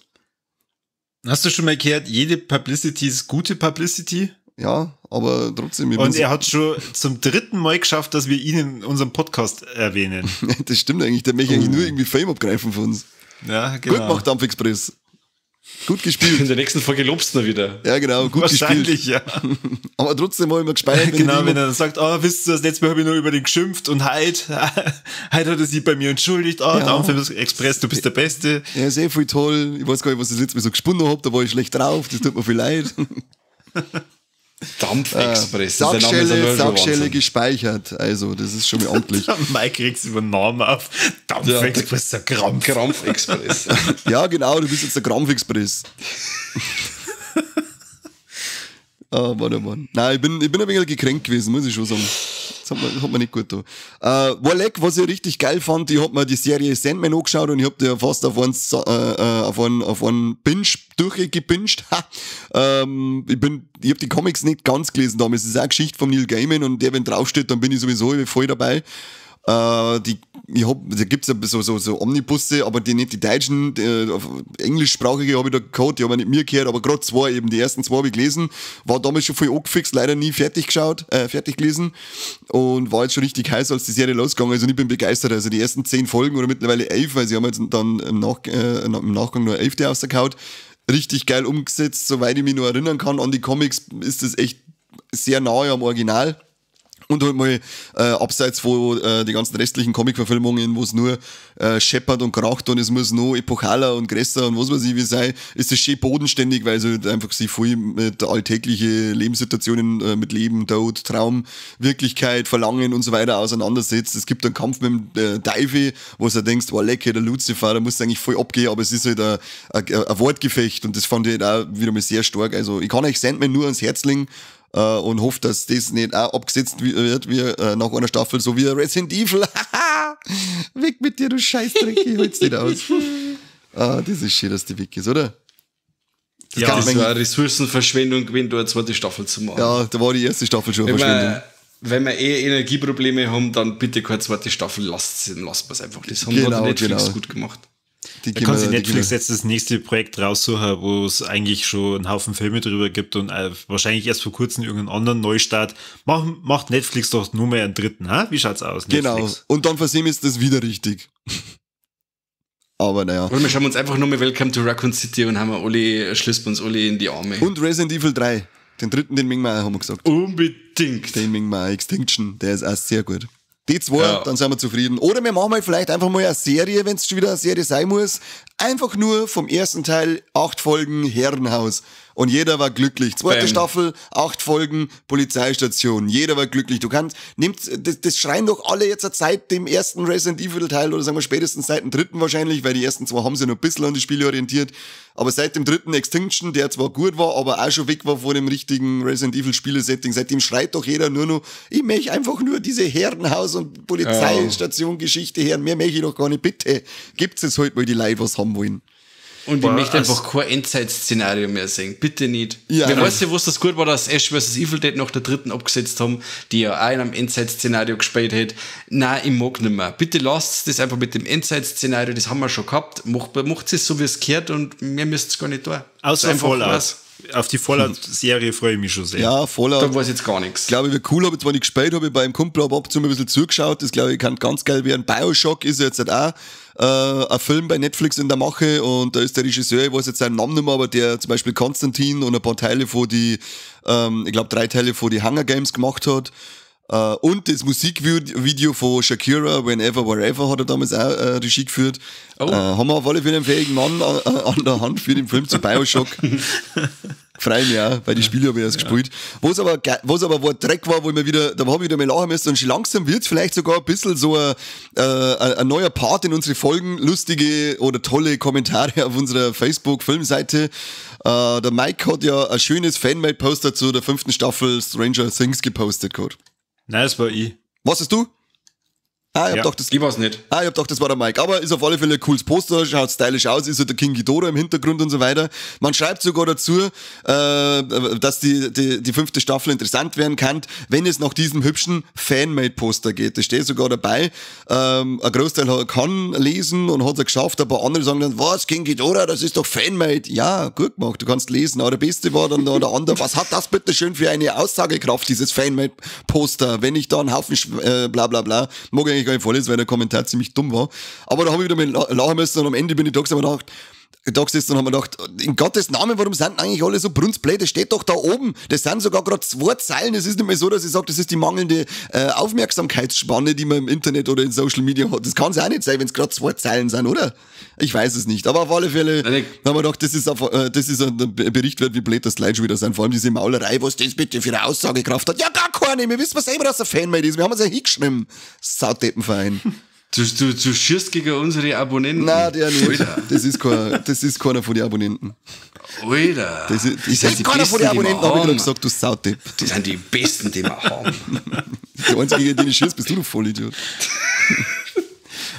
Hast du schon mal gehört, jede Publicity ist gute Publicity? Ja, aber trotzdem. Und er hat schon zum 3. Mal geschafft, dass wir ihn in unserem Podcast erwähnen. Das stimmt eigentlich. Der möchte eigentlich nur irgendwie Fame abgreifen von uns. Ja, genau. Gut gemacht, Dampfexpress. Gut gespielt. In der nächsten Folge lobst du noch wieder. Ja, genau, gut Wahrscheinlich, gespielt. ja. Aber trotzdem habe ich mir gespeichert. Genau, wenn er dann sagt, wisst ihr, das letzte Mal habe ich nur über den geschimpft und heute hat er sich bei mir entschuldigt. Der Anfang Express, du bist der Beste. Ja, ist viel toll. Ich weiß gar nicht, was ich das letzte Mal so gesponnen habe, da war ich schlecht drauf, das tut mir viel leid. Dampfexpress. Sackschelle gespeichert. Also, das ist schon mal amtlich. Mike kriegst über den Namen auf. Dampfexpress, der Krampf. Krampfexpress. Ja, genau, du bist jetzt der Krampfexpress. Warte. Nein, ich bin ein wenig gekränkt gewesen, muss ich schon sagen. Das hat mir nicht gut getan. Warleck, was ich richtig geil fand, ich hab mir die Serie Sandman angeschaut und ich hab die ja fast auf einen Binge durchgebinged. Ich hab die Comics nicht ganz gelesen damals. Das ist auch eine Geschichte von Neil Gaiman und der, wenn draufsteht, dann bin ich sowieso voll dabei. Da gibt's ja so Omnibusse, aber die deutschen, englischsprachige habe ich da gehabt, die haben nicht mir gehört, aber gerade zwei eben, die ersten zwei habe ich gelesen, war damals schon voll angefixt, leider nie fertig gelesen und war jetzt schon richtig heiß, als die Serie losgegangen ist und ich bin begeistert, also die ersten 10 Folgen oder mittlerweile 11, weil sie haben jetzt dann im Nachgang nur 11 rausgehauen, richtig geil umgesetzt, soweit ich mich noch erinnern kann an die Comics, ist das echt sehr nahe am Original. Und halt mal abseits von die ganzen restlichen Comic-Verfilmungen, wo es nur scheppert und kracht und es muss nur epochaler und größer und was weiß ich wie sei, ist es schön bodenständig, weil es halt einfach sich voll mit alltäglichen Lebenssituationen, mit Leben, Tod, Traum, Wirklichkeit, Verlangen und so weiter auseinandersetzt. Es gibt einen Kampf mit dem Teufel, wo du denkst, wow, lecker, der Lucifer, da muss eigentlich voll abgehen, aber es ist halt ein Wortgefecht und das fand ich halt auch wieder mal sehr stark. Also ich kann euch Sandman nur ans Herz legen, und hoffe, dass das nicht auch abgesetzt wird wie nach einer Staffel, so wie Resident Evil. Weg mit dir, du Scheißdreck, ich hol's nicht aus. Das ist schön, dass die weg ist, oder? Das war eine Ressourcenverschwendung gewesen, da eine zweite Staffel zu machen. Ja, da war die erste Staffel schon Verschwendung. Wenn wir Energieprobleme haben, dann bitte keine zweite Staffel, lassen wir es einfach. Das haben Netflix gut gemacht. Da kann sich Netflix jetzt das nächste Projekt raussuchen, wo es eigentlich schon einen Haufen Filme drüber gibt und wahrscheinlich erst vor kurzem irgendeinen anderen Neustart. Macht Netflix doch nur mehr einen dritten, ha? Wie schaut's aus? Netflix? Genau. Und dann versehen ist das wieder richtig. Aber naja. Und wir schauen uns einfach nur mal Welcome to Raccoon City und schließen uns alle in die Arme. Und Resident Evil 3. Den dritten, den mengen wir auch, haben wir gesagt. Unbedingt. Den mengen wir auch. Extinction, der ist auch sehr gut. Die zwei, dann sind wir zufrieden. Oder wir machen mal vielleicht einfach mal eine Serie, wenn es schon wieder eine Serie sein muss. Einfach nur vom ersten Teil 8 Folgen Herrenhaus. Und jeder war glücklich. Zweite Staffel, 8 Folgen Polizeistation. Jeder war glücklich. Das schreien doch alle jetzt seit dem ersten Resident Evil Teil oder sagen wir spätestens seit dem dritten wahrscheinlich, weil die ersten zwei haben sich noch ein bisschen an die Spiele orientiert. Aber seit dem dritten Extinction, der zwar gut war, aber auch schon weg war von dem richtigen Resident Evil Spielesetting, seitdem schreit doch jeder nur noch, ich möchte einfach nur diese Herrenhaus- und Polizeistation-Geschichte hören. Mehr möchte ich doch gar nicht. Bitte, gibt's es halt mal die Leute, was haben wollen. Und ich möchte einfach kein Endzeit-Szenario mehr sehen. Bitte nicht. Ja, wer weiß ja, was das gut war, dass Ash vs. Evil Dead nach der dritten abgesetzt haben, die ja auch in einem Endzeit-Szenario gespielt hat. Nein, ich mag nicht mehr. Bitte lasst das einfach mit dem Endzeit-Szenario, das haben wir schon gehabt. Macht es so, wie es gehört und mehr müsst es gar nicht tun. Außer Fallout. Auf die Fallout-Serie freue ich mich schon sehr. Ja, Fallout. Da weiß jetzt gar nichts. Glaube ich, cool, habe ich zwar nicht gespielt, habe ich beim Kumpel ab und zu ein bisschen zugeschaut. Das glaube ich kann ganz geil werden. BioShock ist jetzt halt auch ein Film bei Netflix in der Mache und da ist der Regisseur, ich weiß jetzt seinen Namen nicht mehr, aber der zum Beispiel Konstantin und ein paar Teile von die, ich glaube 3 Teile von die Hunger Games gemacht hat. Und das Musikvideo von Shakira, Whenever, Wherever, hat er damals auch Regie geführt. Haben wir auf alle Fälle einen fähigen Mann an der Hand für den Film zu BioShock. Freue mich auch, weil die Spiele habe ich erst gespielt. Was aber wo Dreck war, wo ich mir wieder, da habe ich wieder mal lachen müssen und schon langsam wird es vielleicht sogar ein bisschen so ein neuer Part in unsere Folgen, lustige oder tolle Kommentare auf unserer Facebook-Filmseite. Der Mike hat ja ein schönes Fanmade-Poster zu der 5. Staffel Stranger Things gepostet gehabt. Nein, das war ich. Was hast du? Ich weiß nicht. Ich hab gedacht, das war der Mike. Aber ist auf alle Fälle ein cooles Poster, schaut stylisch aus, ist halt der King Ghidorah im Hintergrund und so weiter. Man schreibt sogar dazu, dass die 5. Staffel interessant werden kann, wenn es nach diesem hübschen Fanmade-Poster geht. Das steht sogar dabei. Ein Großteil kann lesen und hat es geschafft, ein paar andere sagen dann, was, King Ghidorah, das ist doch Fanmade. Ja, gut gemacht, du kannst lesen. Aber der Beste war dann da der andere, was hat das bitte schön für eine Aussagekraft, dieses Fanmade-Poster, wenn ich da einen Haufen bla bla bla, mag ich gar nicht vorlesen, weil der Kommentar ziemlich dumm war. Aber da habe ich wieder mal lachen müssen und am Ende bin ich da gedacht, da gesessen und haben wir gedacht, in Gottes Namen, warum sind eigentlich alle so brunzblöd? Das steht doch da oben. Das sind sogar gerade 2 Zeilen. Es ist nicht mehr so, dass ich sage, das ist die mangelnde Aufmerksamkeitsspanne, die man im Internet oder in Social Media hat. Das kann es auch nicht sein, wenn es gerade 2 Zeilen sind, oder? Ich weiß es nicht. Aber auf alle Fälle haben wir gedacht, das ist ein Bericht wert, wie blöd das Leute schon wieder sind. Vor allem diese Maulerei, was das bitte für eine Aussagekraft hat. Ja, gar keine. Wir wissen selber, dass er Fanmade ist. Wir haben uns ja hingeschrieben. Sauteppenverein. Du schießt gegen unsere Abonnenten. Nein, der nicht. Alter. Das ist keiner von den Abonnenten. Alter. Das ist keiner von den Abonnenten, habe ich gerade gesagt, du Sautepp. Die sind die Besten, die wir haben. Der einzige, gegen den ich schießt, bist du noch Vollidiot.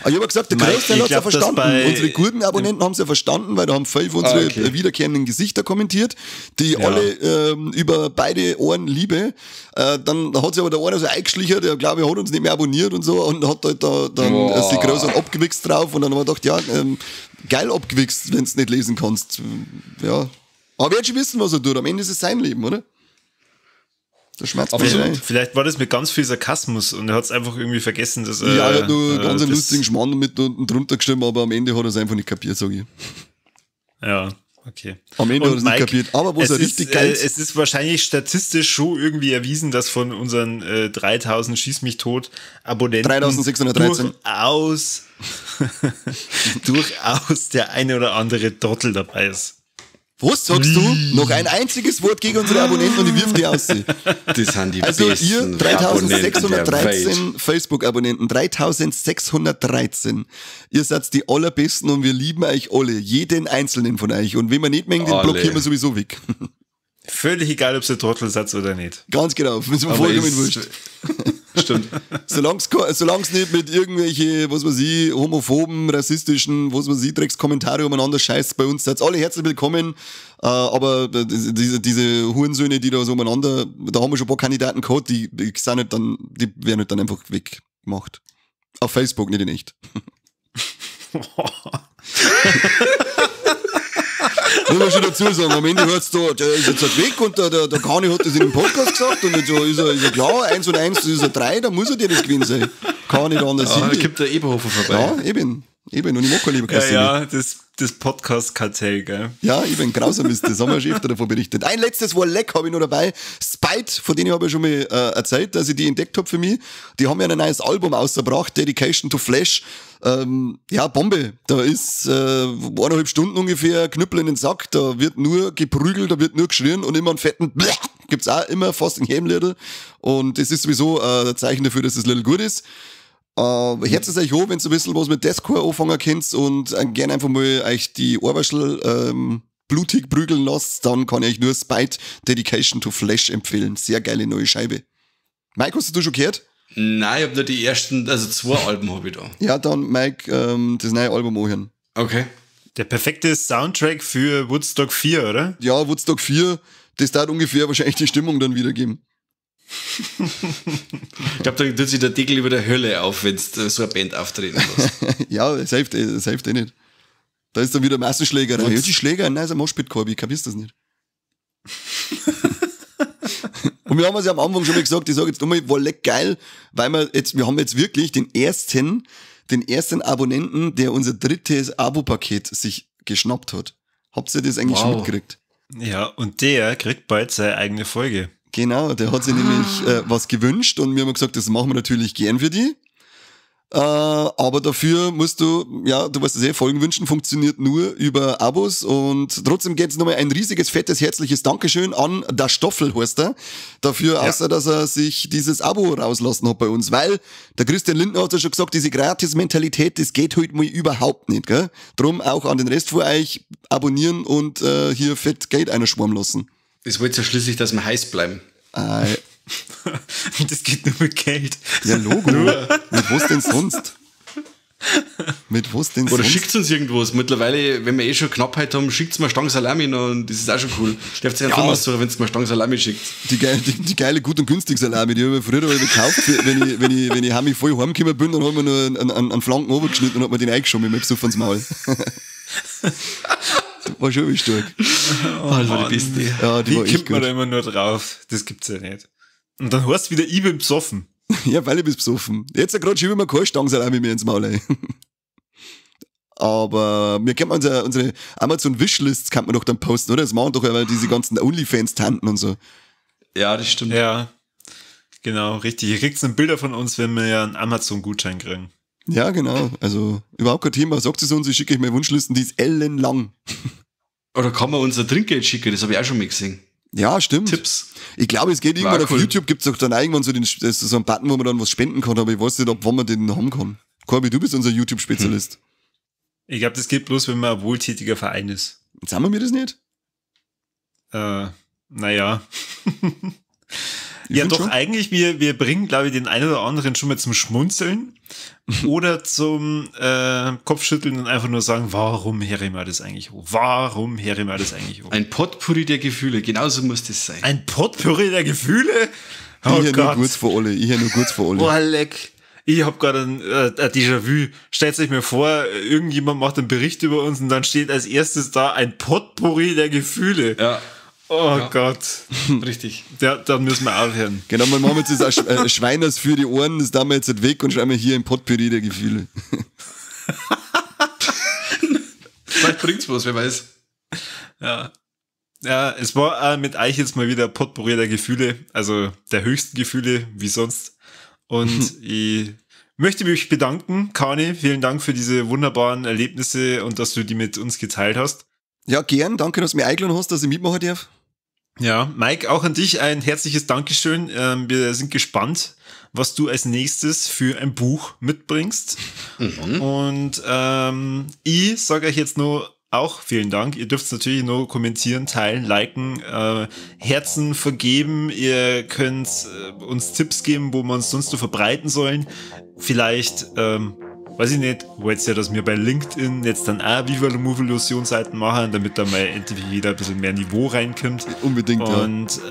Aber ich habe gesagt, der Großteil hat es ja verstanden. Unsere guten Abonnenten haben es ja verstanden, weil da haben 5 unsere wiederkehrenden Gesichter kommentiert, die alle über beide Ohren Liebe. Dann hat sich aber der eine so eingeschlichen, der glaube ich hat uns nicht mehr abonniert und so und hat halt da dann sich groß abgewichst drauf und dann haben wir gedacht, ja, geil abgewichst, wenn du nicht lesen kannst. Ja. Aber wir werden schon wissen, was er tut. Am Ende ist es sein Leben, oder? Der Schmerz. Vielleicht war das mit ganz viel Sarkasmus und er hat es einfach irgendwie vergessen, dass er. Ja, er hat nur ganz einen lustigen Schmarrn mit unten drunter geschrieben, aber am Ende hat er es einfach nicht kapiert, sage ich. Ja, okay. Am Ende hat er es nicht kapiert, aber wo es richtig geil ist. Es ist wahrscheinlich statistisch schon irgendwie erwiesen, dass von unseren 3000 Schieß mich tot Abonnenten 3613 durchaus der eine oder andere Trottel dabei ist. Was sagst du? Noch ein einziges Wort gegen unsere Abonnenten und ich wirf die aus. Das sind die also besten ihr 3613 Welt. Facebook-Abonnenten, 3613. Ihr seid die allerbesten und wir lieben euch alle, jeden einzelnen von euch. Und wenn wir nicht mengen, den blockieren wir sowieso weg. Völlig egal, ob es ein Trottel seid oder nicht. Ganz genau, das ist mir vollkommen wurscht. Stimmt. Solange es nicht mit irgendwelche, was weiß ich, homophoben, rassistischen, was weiß ich, Dreckskommentare umeinander scheißt bei uns, seid alle herzlich willkommen. Aber diese Hurensöhne, die da so umeinander, da haben wir schon ein paar Kandidaten gehabt, die werden halt dann einfach weggemacht. Auf Facebook, nicht in echt. Muss man schon dazu sagen, am Ende hört's da, der ist jetzt halt weg und der Kani hat das in dem Podcast gesagt und jetzt ist er klar, 1 und 1 ist er 3, dann muss er dir das gewinnen sein. Kann nicht anders hin. Da gibt der Eberhofer vorbei. Ja, eben, und ich mag keine Leberkasse. Ja, das Podcast-Kartell, gell? Ja, eben, grausam ist das, haben wir schon öfter davon berichtet. Ein letztes Warleck habe ich noch dabei, Spite, von denen habe ich schon mal erzählt, dass ich die entdeckt habe für mich. Die haben ja ein neues Album ausgebracht, Dedication to Flash. Ja, Bombe. Da ist 1,5 Stunden ungefähr Knüppel in den Sack, da wird nur geprügelt, da wird nur geschrien und immer einen fetten gibt's auch immer fast ein Hemlittel. Und das ist sowieso ein Zeichen dafür, dass das Little gut ist. Herz es euch hoch, wenn ihr ein bisschen was mit Deathcore anfangen könnt und gerne einfach mal euch die Ohrwaschel blutig prügeln lasst, dann kann ich euch nur Spite Dedication to Flash empfehlen. Sehr geile neue Scheibe. Mike, hast du schon gehört? Nein, ich habe nur die ersten, also 2 Alben habe ich da. Ja, dann Mike, das neue Album anhören. Okay. Der perfekte Soundtrack für Woodstock 4, oder? Ja, Woodstock 4, das dauert ungefähr wahrscheinlich die Stimmung dann wiedergeben. Ich glaube, da tut sich der Deckel über der Hölle auf, wenn du so eine Band auftreten lässt. Ja, das hilft eh nicht. Da ist dann wieder Massenschlägerei. Ja, die Schläger, nein, ist ein Moshpit-Korbi, kapierst du das nicht? Und wir haben es ja am Anfang schon mal gesagt, ich sage jetzt nochmal, war leck geil, weil wir haben jetzt wirklich den ersten Abonnenten, der unser 3. Abo-Paket sich geschnappt hat. Habt ihr das eigentlich schon mitgekriegt? Ja, und der kriegt bald seine eigene Folge. Genau, der hat sich nämlich was gewünscht und wir haben gesagt, das machen wir natürlich gern für die. Aber dafür musst du, ja, du weißt es Folgen wünschen funktioniert nur über Abos und trotzdem geht's nochmal ein riesiges, fettes, herzliches Dankeschön an der Stoffel, heißt er, dafür, außer dass er sich dieses Abo rauslassen hat bei uns, weil der Christian Lindner hat ja schon gesagt, diese Gratis-Mentalität, das geht heute mal überhaupt nicht, gell? Drum auch an den Rest von euch abonnieren und hier fett Geld einschwammen lassen. Das wollte ja schließlich, dass wir heiß bleiben. Das geht nur mit Geld. Ja, Logo. Mit was denn sonst? Oder schickt uns irgendwas. Mittlerweile, wenn wir eh schon Knappheit haben, schickt mir Stangen Salami noch und das ist auch schon cool. Dürft ihr einfach mal so, wenn es mir Stangen Salami schickt. Die geile, gut und günstig Salami, die habe ich früher gekauft, wenn ich heimlich voll heimgekommen bin, dann haben wir nur einen Flanken runtergeschnitten und hat mir den eingeschoben, mit Besuch ans Maul. War schon wie stark. Alter, die bist du. Ja, die war echt kommt man da immer nur drauf? Das gibt's ja nicht. Und dann heißt wieder, ich bin besoffen. Ja, weil ich bin besoffen. Jetzt gerade schiebe ich mir keine Stangensalami mehr ins Maul ein. Aber wir können unsere Amazon-Wishlists kann man doch dann posten, oder? Das machen doch aber diese ganzen OnlyFans-Tanten und so. Ja, das stimmt. Ja, genau, richtig. Ihr kriegt dann Bilder von uns, wenn wir ja einen Amazon-Gutschein kriegen. Ja, genau. Also überhaupt kein Thema. Sagt es uns, ich schicke euch meine Wunschlisten, die ist ellenlang. Oder kann man unser Trinkgeld schicken? Das habe ich auch schon mal gesehen. Ja, stimmt. Tipps. Ich glaube, es geht irgendwann War auf cool. YouTube, gibt es doch dann irgendwann so einen Button, wo man dann was spenden kann, aber ich weiß nicht, ab wann man den haben kann. Corby, du bist unser YouTube-Spezialist. Ich glaube, das geht bloß, wenn man ein wohltätiger Verein ist. Sagen wir das nicht? Naja. Ich Ja, find doch, schon. eigentlich, wir bringen, glaube ich, den einen oder anderen schon mal zum Schmunzeln oder zum Kopfschütteln und einfach nur sagen, warum höre ich mir das eigentlich hoch? Warum höre ich mir das eigentlich hoch? Ein Potpourri der Gefühle, genauso muss das sein. Ein Potpourri der Gefühle? Oh Ich höre nur Gott. kurz vor alle. Boah, leck. Ich hab gerade ein Déjà-vu. Stellt euch mir vor, irgendjemand macht einen Bericht über uns und dann steht als erstes da ein Potpourri der Gefühle. Ja, Oh Ja. Gott. richtig. Ja, dann müssen wir aufhören. Genau, wir machen jetzt das Schweiners für die Ohren, das tun wir jetzt weg und schreiben wir hier ein Potpourri der Gefühle. Vielleicht bringt's was, wer weiß. Ja. Ja, es war mit euch jetzt mal wieder Potpourri der Gefühle, also der höchsten Gefühle, wie sonst. Und ich möchte mich bedanken, Kani, vielen Dank für diese wunderbaren Erlebnisse und dass du die mit uns geteilt hast. Ja, gern. Danke, dass du mich eingeladen hast, dass ich mitmachen darf. Ja, Mike, auch an dich ein herzliches Dankeschön. Wir sind gespannt, was du als nächstes für ein Buch mitbringst. Und ich sage euch jetzt nur auch vielen Dank. Ihr dürft natürlich nur kommentieren, teilen, liken, Herzen vergeben. Ihr könnt uns Tipps geben, wo wir uns sonst so verbreiten sollen. Vielleicht, weiß ich nicht, wollt ihr, dass wir bei LinkedIn jetzt dann auch Viva la Move Illusion Seiten machen, damit da mal endlich wieder ein bisschen mehr Niveau reinkommt. Unbedingt, Und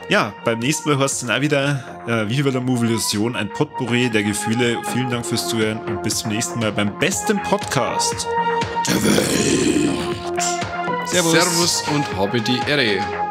ja, beim nächsten Mal hörst du dann auch wieder Viva la Move Illusion, ein Potpourri der Gefühle. Vielen Dank fürs Zuhören und bis zum nächsten Mal beim besten Podcast. Servus. Servus und habe die Ehre.